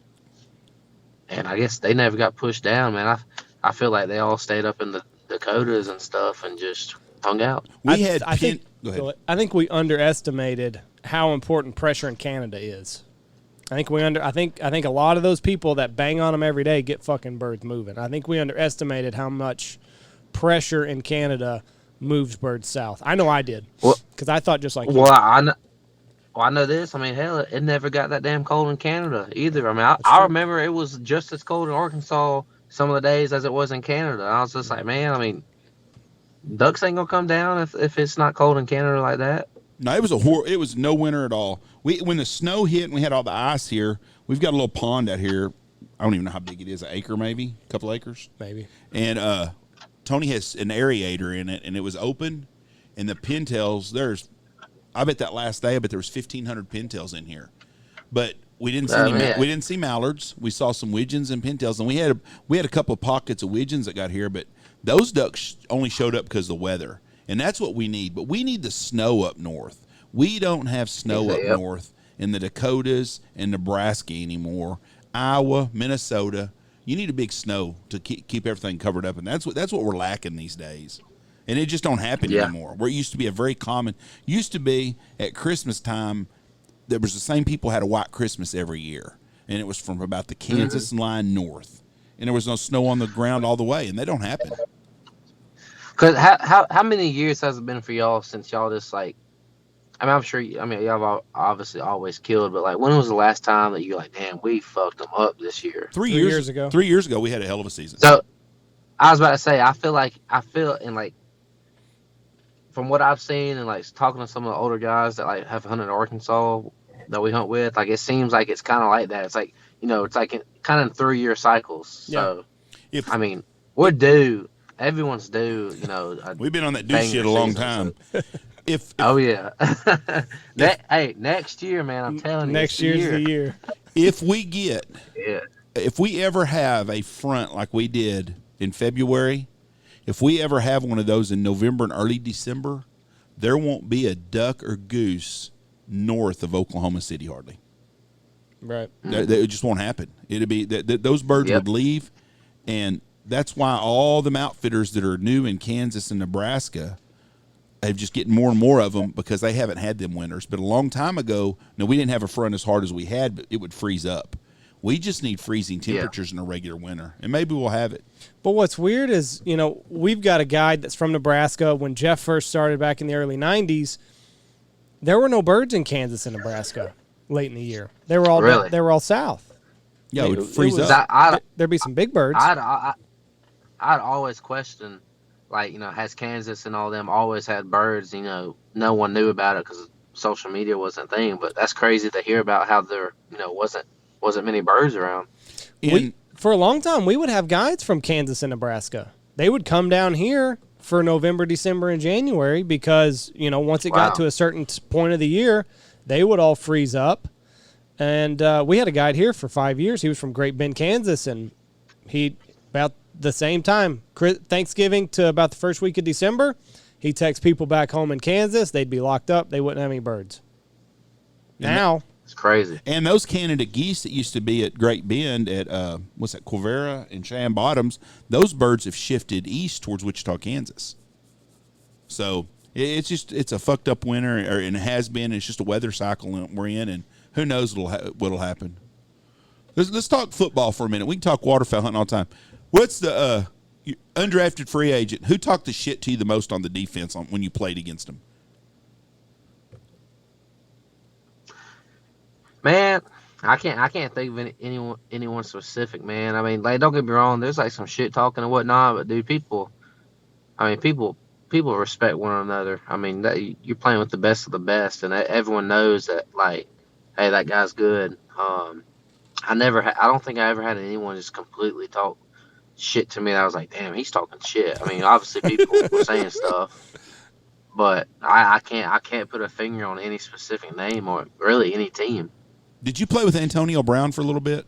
Speaker 3: And I guess they never got pushed down, man. I feel like they all stayed up in the Dakotas and stuff and just hung out.
Speaker 2: Go ahead.
Speaker 1: I think we underestimated how important pressure in Canada is. I think a lot of those people that bang on them every day get fucking birds moving. I think we underestimated how much pressure in Canada moves birds south. I know I did, because I thought just like you.
Speaker 3: I know this. I mean, hell, it never got that damn cold in Canada either. I mean, I remember it was just as cold in Arkansas some of the days as it was in Canada. I was just like, man, I mean, ducks ain't gonna come down if it's not cold in Canada like that.
Speaker 2: No, it was no winter at all. When the snow hit and we had all the ice here, we've got a little pond out here. I don't even know how big it is, an acre maybe, a couple acres.
Speaker 1: Maybe.
Speaker 2: And Tony has an aerator in it, and it was open, and the pintails, I bet that last day, there was 1,500 pintails in here. But we didn't see we didn't see mallards. We saw some widgeons and pintails, and we had a couple of pockets of widgeons that got here, but those ducks only showed up because of the weather. And that's what we need. But we need the snow up north. We don't have snow up north in the Dakotas and Nebraska anymore. Iowa, Minnesota. You need a big snow to keep everything covered up, and that's what we're lacking these days. And it just don't happen anymore. Where it used to be used to be at Christmas time, there was the same people had a white Christmas every year, and it was from about the Kansas line north, and there was no snow on the ground all the way, and they don't happen.
Speaker 3: Cause how many years has it been for y'all since y'all just like? I mean, I'm sure. Y'all have obviously always killed, but like, when was the last time that you're like, damn, we fucked them up this year?
Speaker 1: 3 years ago.
Speaker 2: 3 years ago, we had a hell of a season.
Speaker 3: So, I was about to say, I feel in like, from what I've seen and like talking to some of the older guys that like have hunted in Arkansas that we hunt with, like it seems like it's kind of like that. It's like it's like kind of in 3-year cycles. So, we're due. Everyone's due.
Speaker 2: We've been on that due shit a long time.
Speaker 3: Next year, man, I'm telling you.
Speaker 1: Next year's the year.
Speaker 2: If we ever have a front like we did in February, if we ever have one of those in November and early December, there won't be a duck or goose north of Oklahoma City hardly.
Speaker 1: Right.
Speaker 2: It just won't happen. It'd be those birds would leave, and that's why all them outfitters that are new in Kansas and Nebraska have just getting more and more of them because they haven't had them winters. But a long time ago, we didn't have a front as hard as we had, but it would freeze up. We just need freezing temperatures in a regular winter, and maybe we'll have it.
Speaker 1: But what's weird is, we've got a guide that's from Nebraska. When Jeff first started back in the early 90s, There were no birds in Kansas and Nebraska late in the year. They were all
Speaker 3: Really?
Speaker 1: they were all south.
Speaker 2: Yeah, it would
Speaker 1: It
Speaker 2: freeze
Speaker 1: was-
Speaker 2: up.
Speaker 1: There'd be some big birds.
Speaker 3: I'd always question, like, has Kansas and all them always had birds? No one knew about it because social media wasn't a thing. But that's crazy to hear about how there, wasn't many birds around.
Speaker 1: For a long time, we would have guides from Kansas and Nebraska. They would come down here for November, December, and January because, once it got to a certain point of the year, they would all freeze up. And we had a guide here for 5 years. He was from Great Bend, Kansas, and he, about the same time, Thanksgiving to about the first week of December, he texts people back home in Kansas. They'd be locked up. They wouldn't have any birds. Now...
Speaker 3: It's crazy.
Speaker 2: And those Canada geese that used to be at Great Bend at Quivira and Cheyenne Bottoms, those birds have shifted east towards Wichita, Kansas. So it's a fucked up winter, and it has been. It's just a weather cycle we're in, and who knows what'll happen. Let's talk football for a minute. We can talk waterfowl hunting all the time. What's the undrafted free agent? Who talked the shit to you the most on the defense when you played against them?
Speaker 3: Man, I can't think of anyone specific, man. I mean, like, don't get me wrong, there's like some shit talking and whatnot, but dude, people respect one another. I mean, you're playing with the best of the best, and everyone knows that, like, hey, that guy's good. I don't think I ever had anyone just completely talk shit to me that I was like, damn, he's talking shit. I mean, obviously people were saying stuff, but I can't put a finger on any specific name or really any team.
Speaker 2: Did you play with Antonio Brown for a little bit?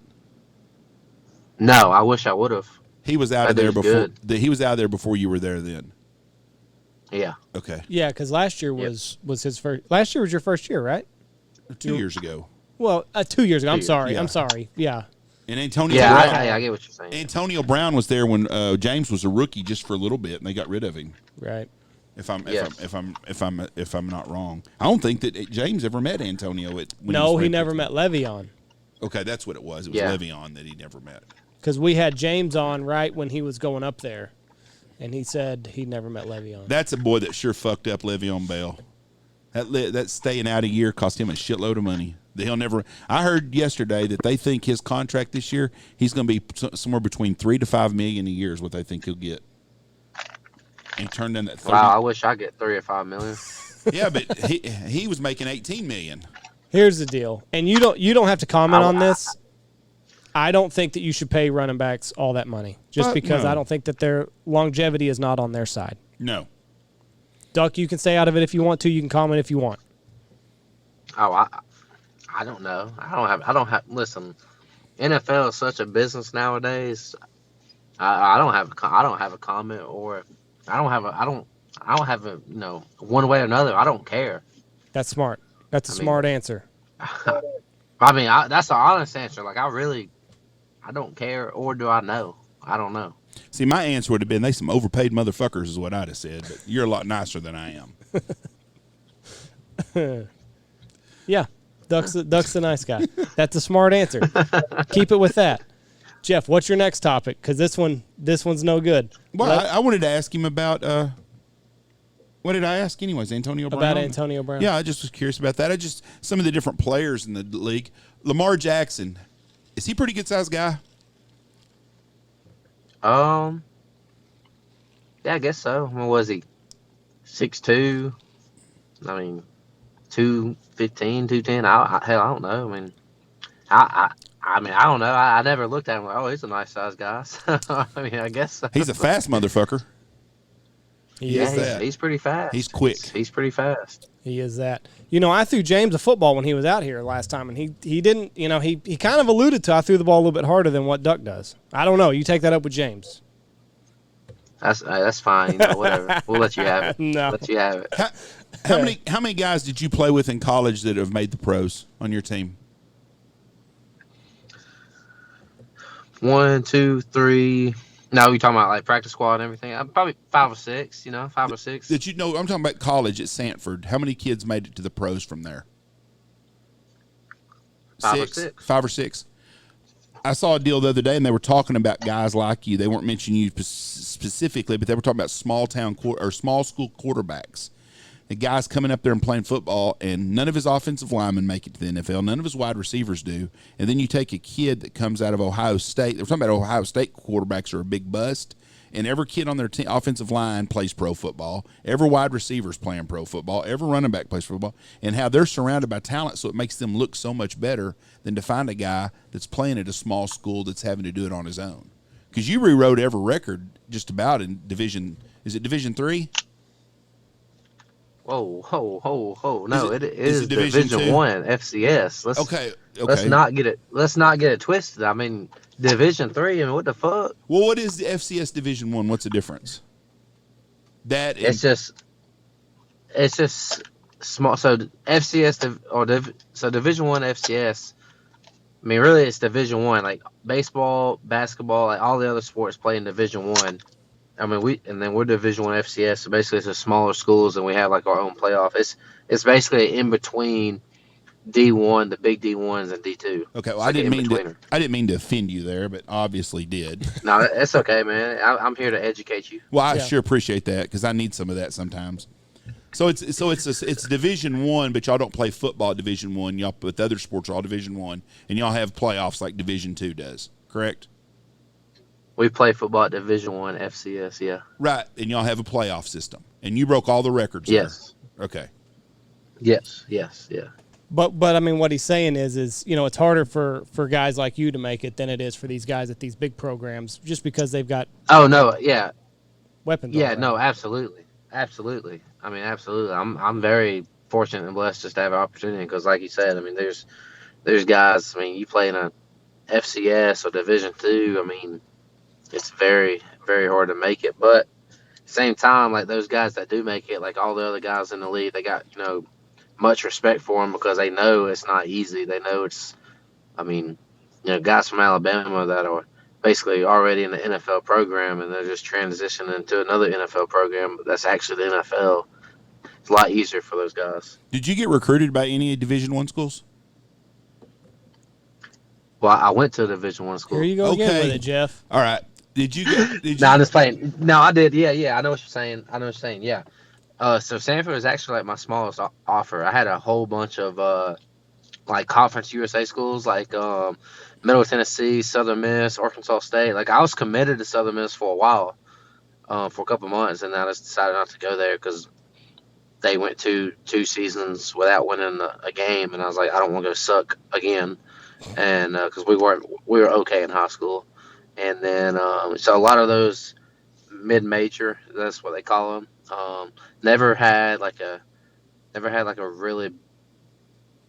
Speaker 3: No, I wish I would have.
Speaker 2: He was out of there before.
Speaker 3: Good.
Speaker 2: He was out of there before you were there. Then.
Speaker 3: Yeah.
Speaker 2: Okay.
Speaker 1: Yeah, because last year was his first. Last year was your first year, right?
Speaker 2: 2 years ago.
Speaker 1: Well, 2 years ago. I'm
Speaker 3: 2 years,
Speaker 1: sorry.
Speaker 2: yeah.
Speaker 1: I'm sorry. Yeah.
Speaker 2: And Antonio.
Speaker 3: Yeah,
Speaker 2: Brown,
Speaker 3: I get what you're saying.
Speaker 2: Antonio Brown was there when James was a rookie, just for a little bit, and they got rid of him.
Speaker 1: Right.
Speaker 2: If I'm not wrong, I don't think that James ever met Antonio.
Speaker 1: No, he never met Le'Veon.
Speaker 2: Okay, that's what it was. It was Le'Veon that he never met.
Speaker 1: Because we had James on right when he was going up there, and he said he never met Le'Veon.
Speaker 2: That's a boy that sure fucked up Le'Veon Bell. That staying out a year cost him a shitload of money. He'll never. I heard yesterday that they think his contract this year, he's going to be somewhere between $3 to $5 million a year is what they think he'll get. And he turned in that 30.
Speaker 3: Wow, I wish I get 3 or 5 million.
Speaker 2: Yeah, but he was making $18 million.
Speaker 1: Here's the deal, and you don't have to comment on this. I don't think that you should pay running backs all that money, just because
Speaker 2: no.
Speaker 1: I don't think that their longevity is not on their side.
Speaker 2: No.
Speaker 1: Duck, you can stay out of it if you want to. You can comment if you want.
Speaker 3: Oh, I don't know. I don't have. Listen, NFL is such a business nowadays. I don't have a comment, or I don't have a one way or another. I don't care.
Speaker 1: That's smart. That's a smart answer.
Speaker 3: I mean, that's the honest answer. Like, I don't care, or do I know? I don't know.
Speaker 2: See, my answer would have been, they some overpaid motherfuckers is what I'd have said, but you're a lot nicer than I am.
Speaker 1: Yeah, Duck's the nice guy. That's a smart answer. Keep it with that. Jeff, what's your next topic? Because this one's no good.
Speaker 2: Well, I wanted to ask him about what did I ask anyways? Antonio Brown?
Speaker 1: About Antonio Brown.
Speaker 2: Yeah, I just was curious about that. Some of the different players in the league. Lamar Jackson, is he a pretty good sized guy?
Speaker 3: Yeah, I guess so. What was he? 6'2". I mean, 215, 210. I don't know. I mean, I don't know. I never looked at him like, oh, he's a nice sized guy. So, I mean, I guess so.
Speaker 2: He's a fast motherfucker.
Speaker 3: He's pretty fast.
Speaker 2: He's quick.
Speaker 3: He's pretty fast.
Speaker 1: He is that. I threw James a football when he was out here last time, and he didn't. He kind of alluded to I threw the ball a little bit harder than what Duck does. I don't know. You take that up with James.
Speaker 3: That's fine. Whatever. We'll let you have it.
Speaker 1: No.
Speaker 3: Let you have it.
Speaker 2: How many guys did you play with in college that have made the pros on your team?
Speaker 3: 1, 2, 3. No, you talking about like practice squad and everything? Probably 5 or 6. 5 or 6.
Speaker 2: That I'm talking about college at Sanford. How many kids made it to the pros from there?
Speaker 3: 5 or 6.
Speaker 2: 5 or 6. I saw a deal the other day, and they were talking about guys like you. They weren't mentioning you specifically, but they were talking about small school quarterbacks A guy's coming up there and playing football, and none of his offensive linemen make it to the NFL. None of his wide receivers do. And then you take a kid that comes out of Ohio State. We're talking about Ohio State quarterbacks are a big bust. And every kid on their offensive line plays pro football. Every wide receiver's playing pro football. Every running back plays football. And how they're surrounded by talent, so it makes them look so much better than to find a guy that's playing at a small school that's having to do it on his own. Because you rewrote every record just about in Division. Is it Division III?
Speaker 3: Whoa. No, it
Speaker 2: is
Speaker 3: is
Speaker 2: it Division
Speaker 3: Division 1 FCS.
Speaker 2: Okay.
Speaker 3: Let's not get it twisted. I mean, Division 3, I mean, what the fuck?
Speaker 2: Well, what is the FCS Division 1? What's the difference?
Speaker 3: It's just small. So FCS so Division 1 FCS. I mean, really, it's Division 1. Like baseball, basketball, like all the other sports play in Division 1. I mean, we're Division 1 FCS. So basically, it's the smaller schools, and we have like our own playoff. It's basically in between D1, the big D1s, and D2.
Speaker 2: Okay, well, I didn't mean to offend you there, but obviously did.
Speaker 3: No, it's okay, man. I'm here to educate you.
Speaker 2: Well, I sure appreciate that because I need some of that sometimes. So it's Division 1, but y'all don't play football at Division 1. Y'all, but the other sports are all Division 1, and y'all have playoffs like Division 2 does. Correct?
Speaker 3: We play football at Division 1 FCS. Yeah.
Speaker 2: Right, and y'all have a playoff system, and you broke all the records.
Speaker 3: Yes.
Speaker 2: There. Okay.
Speaker 3: Yes. Yeah.
Speaker 1: But I mean, what he's saying is it's harder for guys like you to make it than it is for these guys at these big programs, just because they've got.
Speaker 3: Oh no! Yeah.
Speaker 1: Weapons.
Speaker 3: Yeah. No. Absolutely. I mean, absolutely. I'm very fortunate and blessed just to have an opportunity because, like you said, I mean, there's guys. I mean, you play in a FCS or Division 2. I mean, it's very, very hard to make it. But at the same time, like those guys that do make it, like all the other guys in the league, they got much respect for them because they know it's not easy. They know it's, I mean, guys from Alabama that are basically already in the NFL program and they're just transitioning to another NFL program that's actually the NFL. It's a lot easier for those guys.
Speaker 2: Did you get recruited by any Division 1 schools?
Speaker 3: Well, I went to a Division 1 school.
Speaker 1: Here you go again with it, Jeff.
Speaker 2: All right. Did you?
Speaker 3: No, I'm just playing. No, I did. Yeah. I know what you're saying. Yeah. So Sanford was actually like my smallest offer. I had a whole bunch of like Conference USA schools, like Middle Tennessee, Southern Miss, Arkansas State. Like I was committed to Southern Miss for a while, for a couple months, and I just decided not to go there because they went two seasons without winning a game, and I was like, I don't want to go suck again, and because we were okay in high school, and then so a lot of those mid-major, that's what they call them. Never had like a really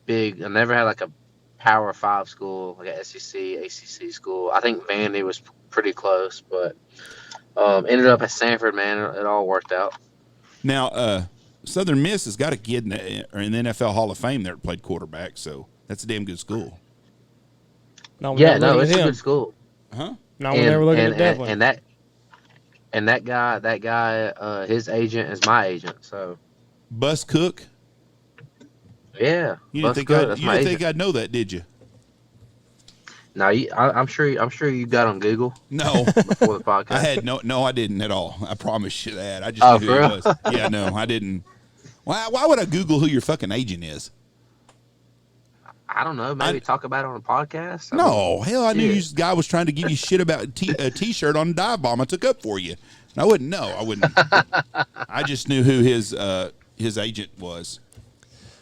Speaker 3: big. I never had like a Power 5 school, like a SEC, ACC school. I think Vandy was pretty close, but ended up at Sanford. Man, it all worked out.
Speaker 2: Now, Southern Miss has got a kid in the NFL Hall of Fame there that played quarterback, so that's a damn good school.
Speaker 3: It's a good school.
Speaker 2: Huh?
Speaker 1: No, when they were looking at Devlin.
Speaker 3: And that guy, his agent is my agent. So,
Speaker 2: Bus Cook.
Speaker 3: Yeah,
Speaker 2: you didn't think I'd know that, did you?
Speaker 3: No, I'm sure you got on Google.
Speaker 2: No,
Speaker 3: before the podcast.
Speaker 2: I had no, I didn't at all. I promise you that. I just knew who he was. Yeah, no, I didn't. Why would I Google who your fucking agent is?
Speaker 3: I don't know. Maybe talk about it on a podcast.
Speaker 2: Hell, I knew this guy was trying to give you shit about a T-shirt on a dive bomb I took up for you. And I wouldn't know. I wouldn't. I just knew who his agent was.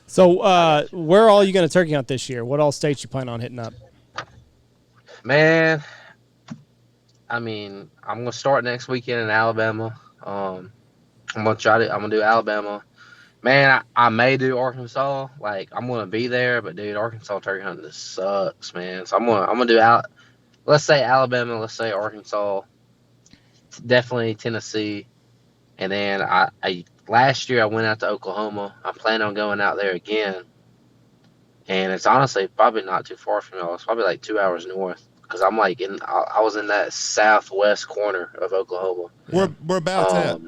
Speaker 1: So, where all are you going to turkey hunt this year? What all states you plan on hitting up?
Speaker 3: Man, I mean, I'm gonna start next weekend in Alabama. I'm gonna do Alabama. Man, I may do Arkansas. Like, I'm gonna be there, but dude, Arkansas turkey hunting just sucks, man. So I'm gonna do let's say Alabama, let's say Arkansas, definitely Tennessee, and then I last year I went out to Oklahoma. I'm planning on going out there again, and it's honestly probably not too far from y'all. It's probably like 2 hours north because I'm like I was in that southwest corner of Oklahoma.
Speaker 2: We're about that.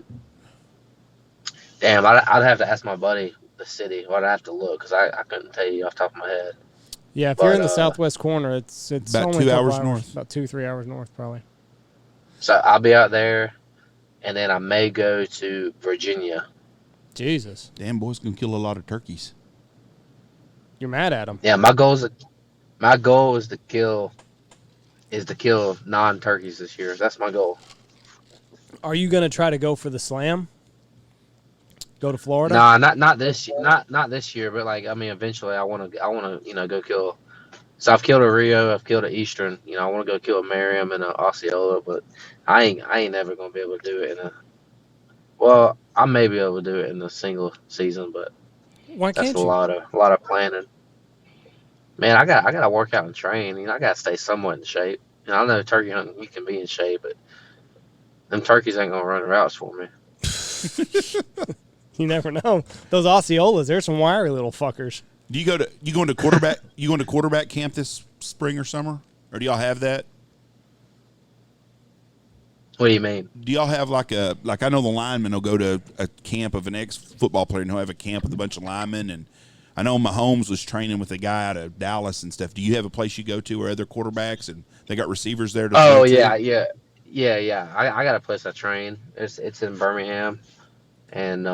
Speaker 3: Damn, I'd have to ask my buddy the city. I'd have to look because I couldn't tell you off the top of my head.
Speaker 1: Yeah, if you're in the southwest corner, it's
Speaker 2: about
Speaker 1: only
Speaker 2: 2 hours north.
Speaker 1: About 2-3 hours north, probably.
Speaker 3: So I'll be out there, and then I may go to Virginia
Speaker 1: Jesus.
Speaker 2: Damn, boy's going to kill a lot of turkeys.
Speaker 1: You're mad at him.
Speaker 3: Yeah, my goal is to kill non-turkeys this year. That's my goal.
Speaker 1: Are you going to try to go for the slam? Go to Florida?
Speaker 3: Nah, not this year. Not this year, but like I mean, eventually I want to go kill. So I've killed a Rio, I've killed an Eastern. I want to go kill a Merriam and an Osceola, but I ain't never gonna be able to do it Well, I may be able to do it in a single season, but
Speaker 1: Why
Speaker 3: that's
Speaker 1: can't
Speaker 3: a
Speaker 1: you?
Speaker 3: lot of planning. Man, I gotta work out and train. I gotta stay somewhat in shape. I know turkey hunting you can be in shape, but them turkeys ain't gonna run routes for me.
Speaker 1: You never know. Those Osceolas, they're some wiry little fuckers.
Speaker 2: Do you go into quarterback camp this spring or summer, or do y'all have that?
Speaker 3: What do you mean?
Speaker 2: Do y'all have like I know the linemen will go to a camp of an ex-football player and he'll have a camp with a bunch of linemen, and I know Mahomes was training with a guy out of Dallas and stuff. Do you have a place you go to where other quarterbacks and they got receivers there to
Speaker 3: Oh
Speaker 2: throw to?
Speaker 3: yeah. I got a place I train. It's in Birmingham, and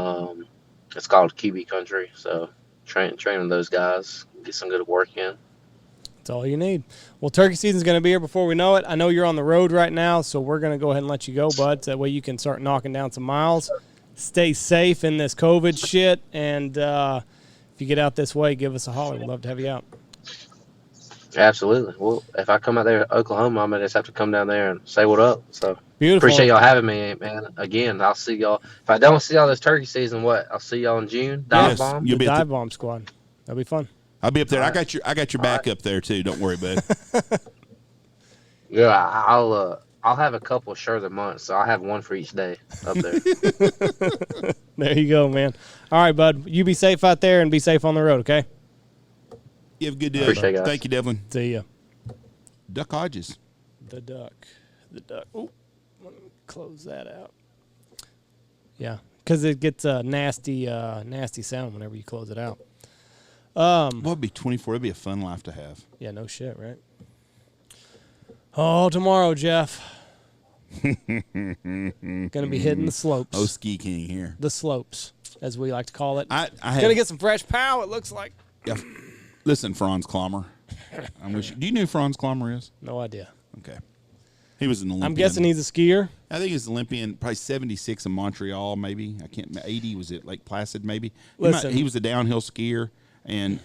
Speaker 3: it's called QB Country. So training those guys, get some good work in.
Speaker 1: That's all you need. Well, turkey season's going to be here before we know it. I know you're on the road right now, so we're going to go ahead and let you go, bud. So that way you can start knocking down some miles. Stay safe in this COVID shit, and if you get out this way, give us a holler. We'd love to have you out.
Speaker 3: Absolutely. Well, if I come out there to Oklahoma, I might just have to come down there and say what up. So
Speaker 1: Beautiful.
Speaker 3: appreciate y'all having me, man. Again, I'll see y'all. If I don't see y'all this turkey season, I'll see y'all in June. Dive bomb.
Speaker 2: You'll
Speaker 1: The
Speaker 2: be at
Speaker 1: dive bomb squad. That'll be fun.
Speaker 2: I'll be up there. I got your back up there too. Don't worry, bud.
Speaker 3: Yeah, I'll have a couple shirts a month, so I'll have one for each day up there.
Speaker 1: There you go, man. All right, bud. You be safe out there and be safe on the road, okay?
Speaker 2: You have a good day.
Speaker 3: Appreciate it, guys.
Speaker 2: Thank you, Devlin.
Speaker 1: See ya.
Speaker 2: Duck Hodges.
Speaker 1: The duck. Oh, let me close that out. Yeah, because it gets a nasty sound whenever you close it out.
Speaker 2: Well, it'd be 24. It'd be a fun life to have.
Speaker 1: Yeah, no shit, right? Oh, tomorrow, Jeff. Gonna be hitting the slopes.
Speaker 2: Oh, Ski King here.
Speaker 1: The slopes, as we like to call it.
Speaker 2: I
Speaker 1: Gonna get some fresh pow, it looks like.
Speaker 2: Yeah. Listen, Franz Klammer. Do you know who Franz Klammer is?
Speaker 1: No idea.
Speaker 2: Okay. He was an Olympian.
Speaker 1: I'm guessing he's a skier.
Speaker 2: I think he's an Olympian, probably 76 in Montreal, maybe. I can't. 80 was it Lake Placid, maybe. He was a downhill skier, and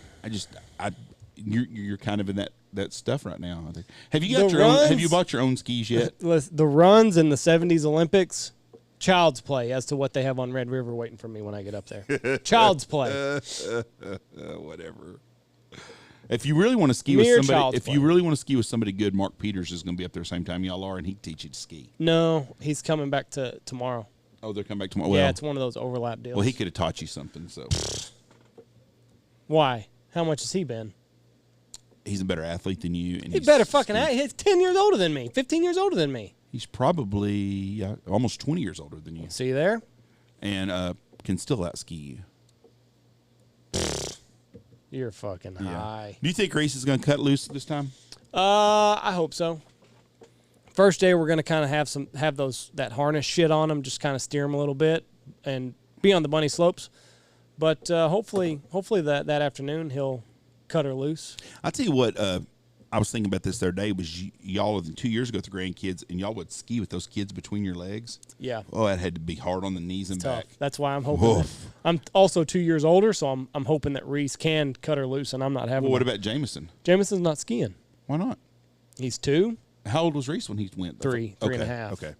Speaker 2: you're kind of in that stuff right now. I think. Have you got Have you bought your own skis yet?
Speaker 1: The runs in the '70s Olympics, child's play as to what they have on Red River waiting for me when I get up there. Child's play.
Speaker 2: Whatever. If you really want to ski with somebody good, Mark Peters is going to be up there the same time y'all are, and he can teach you to ski.
Speaker 1: No, he's coming back tomorrow.
Speaker 2: Oh, they're coming back tomorrow.
Speaker 1: Yeah, it's one of those overlap deals.
Speaker 2: Well, he could have taught you something. So
Speaker 1: why? How much has he been?
Speaker 2: He's a better athlete than you, and
Speaker 1: he's better fucking. He's 10 years older than me. 15 years older than me.
Speaker 2: He's probably almost 20 years older than you.
Speaker 1: See you there,
Speaker 2: and can still out ski you.
Speaker 1: You're fucking high.
Speaker 2: Do you think Reese is going to cut loose this time?
Speaker 1: I hope so. First day we're going to kind of have that harness shit on him, just kind of steer him a little bit and be on the bunny slopes. But hopefully that afternoon he'll cut her loose.
Speaker 2: I'll tell you what, I was thinking about this the other day, was y'all 2 years ago with the grandkids, and y'all would ski with those kids between your legs.
Speaker 1: Yeah.
Speaker 2: Oh, that had to be hard on the knees and back.
Speaker 1: That's why I'm hoping. I'm also 2 years older, so I'm hoping that Reese can cut her loose, and I'm not having.
Speaker 2: Well, what about Jameson?
Speaker 1: Jameson's not skiing.
Speaker 2: Why not?
Speaker 1: He's 2.
Speaker 2: How old was Reese when he went?
Speaker 1: 3 and a half.
Speaker 2: Okay,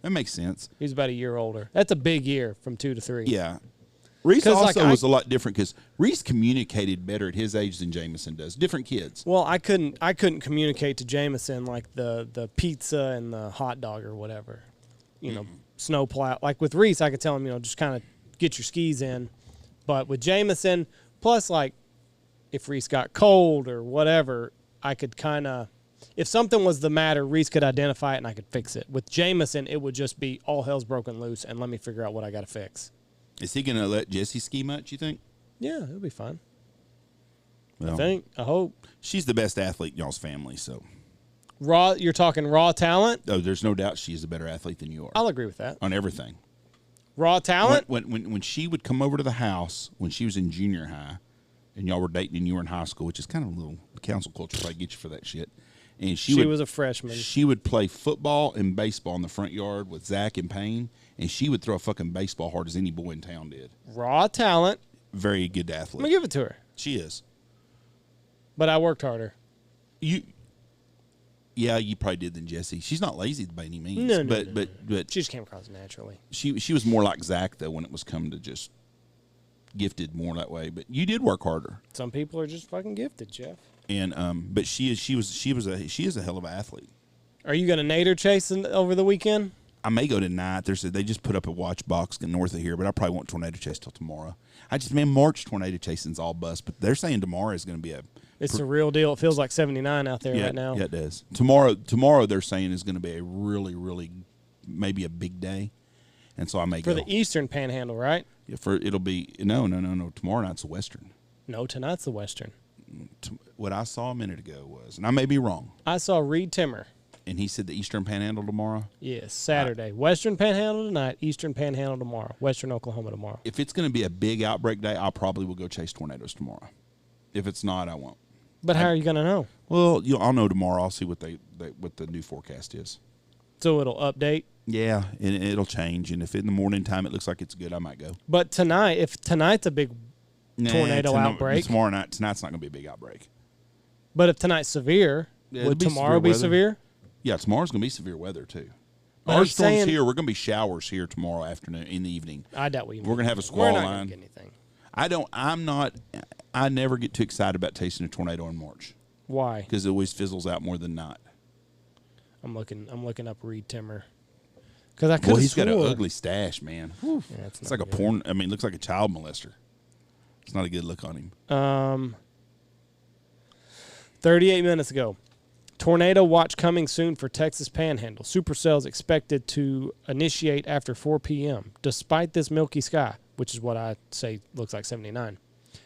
Speaker 2: that makes sense.
Speaker 1: He's about a year older. That's a big year from 2 to 3.
Speaker 2: Yeah. Reese also was a lot different because Reese communicated better at his age than Jameson does. Different kids.
Speaker 1: Well, I couldn't communicate to Jameson like the pizza and the hot dog or whatever. Snow plow. Like with Reese, I could tell him, just kind of get your skis in. But with Jameson, plus like if Reese got cold or whatever, I could kind of, if something was the matter, Reese could identify it and I could fix it. With Jameson, it would just be all hell's broken loose and let me figure out what I got to fix.
Speaker 2: Is he going to let Jessie ski much, you think?
Speaker 1: Yeah, it'll be fine.
Speaker 2: Well,
Speaker 1: I hope.
Speaker 2: She's the best athlete in y'all's family, so.
Speaker 1: You're talking raw talent?
Speaker 2: Oh, there's no doubt she's a better athlete than you are.
Speaker 1: I'll agree with that.
Speaker 2: On everything.
Speaker 1: Raw talent?
Speaker 2: When she would come over to the house when she was in junior high, and y'all were dating and you were in high school, which is kind of a little council culture probably get you for that shit. And she
Speaker 1: was a freshman.
Speaker 2: She would play football and baseball in the front yard with Zach and Payne, and she would throw a fucking baseball hard as any boy in town did.
Speaker 1: Raw talent.
Speaker 2: Very good athlete.
Speaker 1: I'm going to give it to her.
Speaker 2: She is.
Speaker 1: But I worked harder.
Speaker 2: Yeah, you probably did than Jesse. She's not lazy by any means.
Speaker 1: No,
Speaker 2: but
Speaker 1: she just came across naturally.
Speaker 2: She was more like Zach though when it was come to just gifted more that way. But you did work harder.
Speaker 1: Some people are just fucking gifted, Jeff.
Speaker 2: And but she is a hell of an athlete.
Speaker 1: Are you going to nader chasing over the weekend?
Speaker 2: I may go tonight. They just put up a watch box north of here, but I probably won't tornado chase till tomorrow. March tornado chasing's all bust, but they're saying tomorrow is going to be
Speaker 1: It's a real deal. It feels like 79 out there right now.
Speaker 2: Yeah, it does. Tomorrow they're saying is going to be a really, really, maybe a big day, and so I may
Speaker 1: for
Speaker 2: go.
Speaker 1: the Eastern Panhandle, right?
Speaker 2: Yeah, it'll be no. Tomorrow night's the Western.
Speaker 1: No, tonight's the Western.
Speaker 2: What I saw a minute ago was, and I may be wrong,
Speaker 1: I saw Reed Timmer.
Speaker 2: and he said the Eastern Panhandle tomorrow.
Speaker 1: Yes, Saturday. Western Panhandle tonight, Eastern Panhandle tomorrow, Western Oklahoma tomorrow.
Speaker 2: If it's going to be a big outbreak day, I probably will go chase tornadoes tomorrow. If it's not, I won't.
Speaker 1: But how are you going to know?
Speaker 2: Well, I'll know tomorrow. I'll see what what the new forecast is.
Speaker 1: So it'll update?
Speaker 2: Yeah, and it'll change. And if in the morning time it looks like it's good, I might go.
Speaker 1: But tonight, if tonight's a big tornado outbreak.
Speaker 2: Tonight's not going to be a big outbreak.
Speaker 1: But if tonight's severe,
Speaker 2: Yeah,
Speaker 1: would
Speaker 2: it'll be
Speaker 1: tomorrow
Speaker 2: severe
Speaker 1: be
Speaker 2: weather.
Speaker 1: severe?
Speaker 2: Yeah, tomorrow's going to be severe weather too.
Speaker 1: But I'm
Speaker 2: Our storm's
Speaker 1: saying-
Speaker 2: here. We're going to be showers here tomorrow afternoon in the evening.
Speaker 1: I doubt we.
Speaker 2: We're gonna have a
Speaker 1: We're
Speaker 2: squall
Speaker 1: not
Speaker 2: line.
Speaker 1: gonna get anything.
Speaker 2: I never get too excited about tasting a tornado in March
Speaker 1: Why?
Speaker 2: because it always fizzles out more than not.
Speaker 1: I'm looking up Reed Timmer because I could.
Speaker 2: Well, he's got an ugly stash, man. Whew.
Speaker 1: Yeah,
Speaker 2: It's like a porn. I mean, it looks like a child molester. It's not a good look on him.
Speaker 1: 38 minutes ago. Tornado watch coming soon for Texas Panhandle. Supercells expected to initiate after 4 p.m. despite this milky sky, which is what I say looks like 79.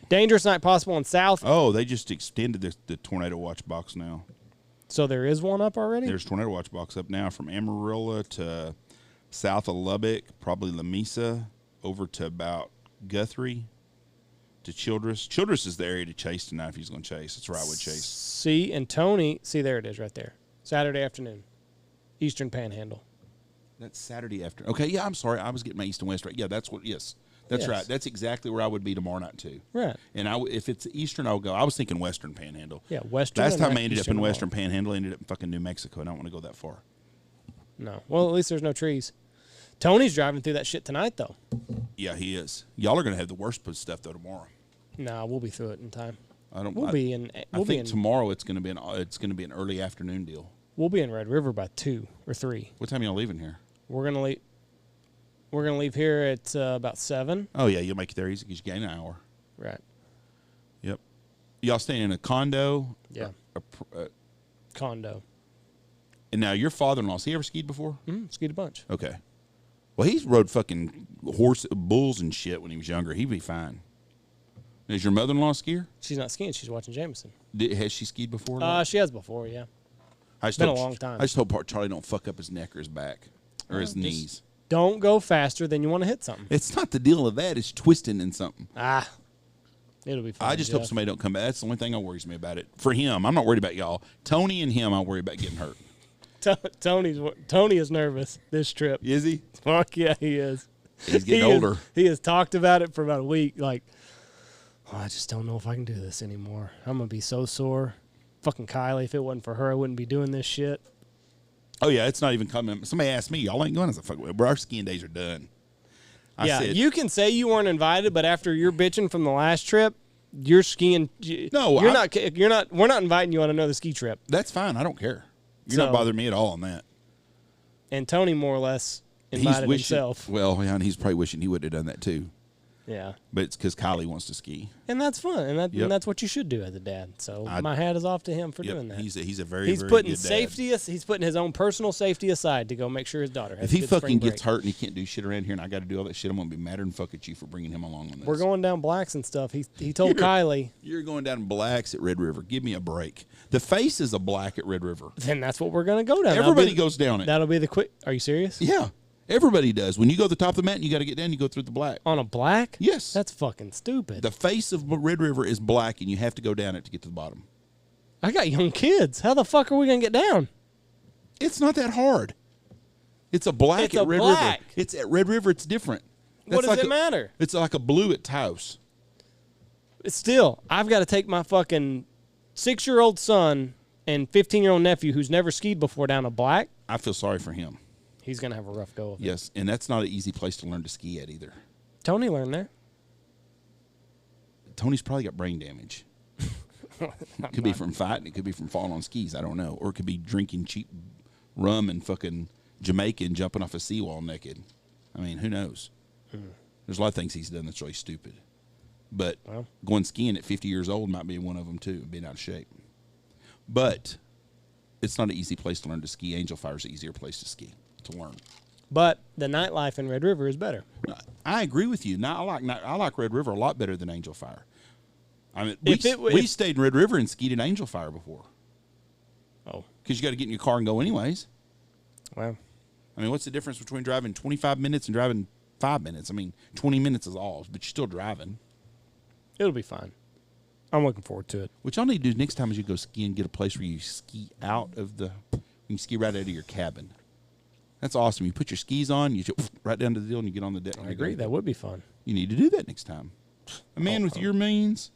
Speaker 1: Dangerous night possible in south.
Speaker 2: Oh, they just extended the tornado watch box now.
Speaker 1: So there is one up already?
Speaker 2: There's tornado watch box up now from Amarillo to south of Lubbock, probably La Mesa, over to about Guthrie to Childress. Childress is the area to chase tonight if he's going to chase. That's where I would chase.
Speaker 1: See, and Tony, see, there it is right there. Saturday afternoon, Eastern Panhandle.
Speaker 2: That's Saturday after. Okay, yeah, I'm sorry. I was getting my east and west right. Yeah, that's what. Yes, that's
Speaker 1: Yes.
Speaker 2: right. That's exactly where I would be tomorrow night too.
Speaker 1: Right.
Speaker 2: And if it's Eastern, I'll go. I was thinking Western Panhandle.
Speaker 1: Yeah, Western.
Speaker 2: Last
Speaker 1: and
Speaker 2: time
Speaker 1: not
Speaker 2: I ended up
Speaker 1: Eastern
Speaker 2: in
Speaker 1: at all.
Speaker 2: Western Panhandle, I ended up in fucking New Mexico, and I don't want to go that far.
Speaker 1: No. Well, at least there's no trees. Tony's driving through that shit tonight, though.
Speaker 2: Yeah, he is. Y'all are going to have the worst stuff though tomorrow.
Speaker 1: Nah, we'll be through it in time.
Speaker 2: I don't.
Speaker 1: We'll be in.
Speaker 2: I
Speaker 1: We'll be
Speaker 2: think
Speaker 1: in.
Speaker 2: tomorrow it's going to be an early afternoon deal.
Speaker 1: We'll be in Red River by 2 or 3.
Speaker 2: What time y'all leaving here?
Speaker 1: We're gonna leave. We're gonna leave here at about 7.
Speaker 2: Oh yeah, you'll make it there easy because you gain an hour.
Speaker 1: Right.
Speaker 2: Yep. Y'all staying in a condo?
Speaker 1: Yeah. Condo.
Speaker 2: And now your father-in-law, has he ever skied before?
Speaker 1: Skied a bunch.
Speaker 2: Okay. Well, he's rode fucking bulls and shit when he was younger. He'd be fine. Is your mother-in-law a skier?
Speaker 1: She's not skiing. She's watching Jameson.
Speaker 2: Has she skied before?
Speaker 1: She has before. Yeah.
Speaker 2: It's
Speaker 1: been a long time.
Speaker 2: I just hope Charlie don't fuck up his neck or his back or his
Speaker 1: Just
Speaker 2: knees.
Speaker 1: Don't go faster than you want to hit something.
Speaker 2: It's not the deal of that. It's twisting in something.
Speaker 1: It'll be fine.
Speaker 2: I just hope somebody don't come back. That's the only thing that worries me about it. For him, I'm not worried about y'all. Tony and him, I worry about getting hurt.
Speaker 1: Tony is nervous this trip.
Speaker 2: Is he?
Speaker 1: Fuck yeah, he is.
Speaker 2: He's getting older.
Speaker 1: He has talked about it for about a week. Like, I just don't know if I can do this anymore. I'm gonna be so sore. Fucking Kylie, if it wasn't for her, I wouldn't be doing this shit.
Speaker 2: Oh yeah, it's not even coming. Somebody asked me, y'all ain't going? I said, fuck, bro, our skiing days are done. I said,
Speaker 1: you can say you weren't invited, but after you're bitching from the last trip, you're skiing.
Speaker 2: No,
Speaker 1: you're not. You're not. We're not inviting you on another ski trip.
Speaker 2: that's fine. I don't care. You're
Speaker 1: So-
Speaker 2: not bothering me at all on that.
Speaker 1: And Tony more or less invited
Speaker 2: wishing,
Speaker 1: himself.
Speaker 2: Well, yeah, and he's probably wishing he would have done that too.
Speaker 1: Yeah.
Speaker 2: But it's because Kylie wants to ski.
Speaker 1: And that's fun, and
Speaker 2: Yep.
Speaker 1: that's what you should do as a dad. So my hat is off to him for
Speaker 2: Yep,
Speaker 1: doing that.
Speaker 2: he's a very
Speaker 1: He's
Speaker 2: very
Speaker 1: putting
Speaker 2: good dad.
Speaker 1: safety. He's putting his own personal safety aside to go make sure his daughter has
Speaker 2: If
Speaker 1: a
Speaker 2: he
Speaker 1: good
Speaker 2: fucking
Speaker 1: spring
Speaker 2: gets
Speaker 1: break.
Speaker 2: hurt and he can't do shit around here, and I got to do all that shit, I'm gonna be madder than fuck at you for bringing him along on this.
Speaker 1: We're going down Blacks and stuff. He told Kylie.
Speaker 2: You're going down Blacks at Red River. Give me a break. The face is a black at Red River.
Speaker 1: Then that's what we're gonna go down.
Speaker 2: Everybody goes down it.
Speaker 1: That'll be the quick. Are you serious?
Speaker 2: Yeah. Everybody does. When you go to the top of the mountain, you got to get down. You go through the black.
Speaker 1: On a black?
Speaker 2: Yes.
Speaker 1: That's fucking stupid.
Speaker 2: The face of Red River is black, and you have to go down it to get to the bottom.
Speaker 1: I got young kids. How the fuck are we going to get down?
Speaker 2: It's not that hard. It's a black
Speaker 1: It's
Speaker 2: at
Speaker 1: a
Speaker 2: Red
Speaker 1: black.
Speaker 2: River. It's at Red River. It's different.
Speaker 1: What
Speaker 2: That's
Speaker 1: does it matter?
Speaker 2: It's like a blue at Taos.
Speaker 1: It's still, I've got to take my fucking 6-year-old son and 15-year-old nephew who's never skied before down a black.
Speaker 2: I feel sorry for him.
Speaker 1: He's going to have a rough go of it.
Speaker 2: Yes, and that's not an easy place to learn to ski at either.
Speaker 1: Tony learned there.
Speaker 2: Tony's probably got brain damage. It could be from fighting. It could be from falling on skis. I don't know. Or it could be drinking cheap rum and fucking Jamaica and jumping off a seawall naked. I mean, who knows? There's a lot of things he's done that's really stupid. But going skiing at 50 years old might be one of them, too, being out of shape. But it's not an easy place to learn to ski. Angel Fire is an easier place to ski, to learn.
Speaker 1: But the nightlife in Red River is better.
Speaker 2: I agree with you. Now, I like Red River a lot better than Angel Fire. I mean, we stayed in Red River and skied at Angel Fire before.
Speaker 1: Oh.
Speaker 2: Because you got to get in your car and go anyways.
Speaker 1: Well.
Speaker 2: I mean, what's the difference between driving 25 minutes and driving 5 minutes? I mean, 20 minutes is all, but you're still driving.
Speaker 1: It'll be fine. I'm looking forward to it.
Speaker 2: What y'all need to do next time is you go ski and get a place where you ski out of the, you can ski right out of your cabin. That's awesome. You put your skis on, you just right down to the deal, and you get on the deck.
Speaker 1: I agree. That would be fun.
Speaker 2: You need to do that next time. A man with your means.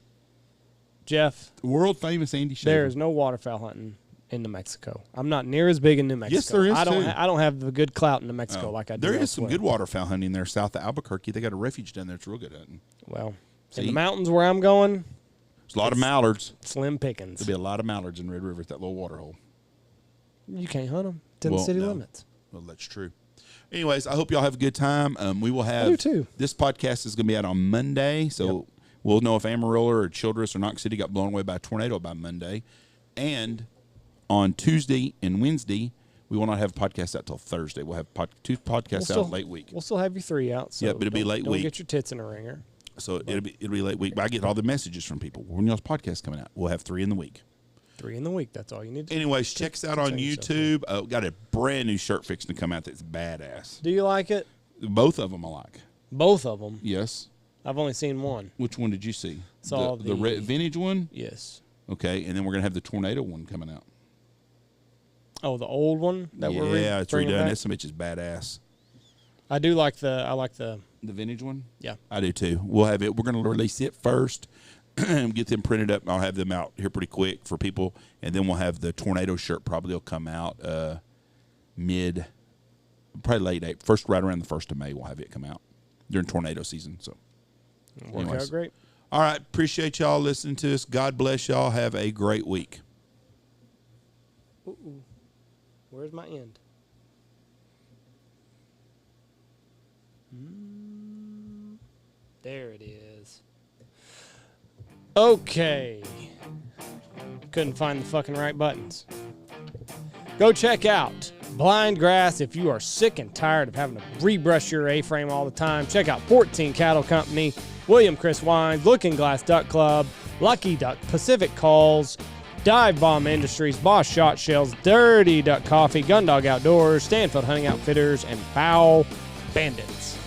Speaker 1: Jeff.
Speaker 2: World famous Andy Shaver.
Speaker 1: There is no waterfowl hunting in New Mexico. I'm not near as big in New Mexico.
Speaker 2: Yes, there is,
Speaker 1: I don't have the good clout in New Mexico like I do
Speaker 2: There is
Speaker 1: elsewhere.
Speaker 2: some good waterfowl hunting there south of Albuquerque. They got a refuge down there. It's real good hunting.
Speaker 1: Well, in the mountains where I'm going,
Speaker 2: there's a lot of mallards.
Speaker 1: Slim pickings.
Speaker 2: There'll be a lot of mallards in Red River at that little water hole.
Speaker 1: You can't hunt them. It's in the city limits.
Speaker 2: Well, that's true. Anyways, I hope y'all have a good time. We will have.
Speaker 1: I do too.
Speaker 2: This podcast is going to be out on Monday, so we'll know if Amarillo or Childress or Knox City got blown away by a tornado by Monday. And on Tuesday and Wednesday, we will not have a podcast out till Thursday. We'll have two podcasts out late week.
Speaker 1: We'll still have you 3 out. So
Speaker 2: but it'll be late week.
Speaker 1: Don't get your tits in a ringer.
Speaker 2: So it'll be late week. But I get all the messages from people. When y'all's podcast coming out, we'll have 3 in the week.
Speaker 1: 3 in the week. That's all you need to do.
Speaker 2: Anyways, check us out on YouTube. Got a brand new shirt fixing to come out that's badass.
Speaker 1: Do you like it?
Speaker 2: Both of them I like.
Speaker 1: Both of them?
Speaker 2: Yes.
Speaker 1: I've only seen one.
Speaker 2: Which one did you see?
Speaker 1: Saw
Speaker 2: the red vintage one?
Speaker 1: Yes.
Speaker 2: Okay, and then we're going to have the tornado one coming out.
Speaker 1: Oh, the old one that we're
Speaker 2: it's redone. This bitch is badass.
Speaker 1: I do like the
Speaker 2: vintage one.
Speaker 1: Yeah,
Speaker 2: I do too. We'll have it. We're going to release it first, get them printed up. I'll have them out here pretty quick for people, and then we'll have the tornado shirt. Probably will come out probably late April, right around the 1st of May. We'll have it come out during tornado season. So,
Speaker 1: work out great.
Speaker 2: All right, appreciate y'all listening to us. God bless y'all. Have a great week.
Speaker 1: Ooh. Where's my end? There it is. Okay. Couldn't find the fucking right buttons. Go check out Blind Grass if you are sick and tired of having to rebrush your A-frame all the time. Check out 14 Cattle Company, William Chris Wines, Looking Glass Duck Club, Lucky Duck, Pacific Calls, Dive Bomb Industries, Boss Shot Shells, Dirty Duck Coffee, Gundog Outdoors, Stanfield Hunting Outfitters, and Foul Bandits.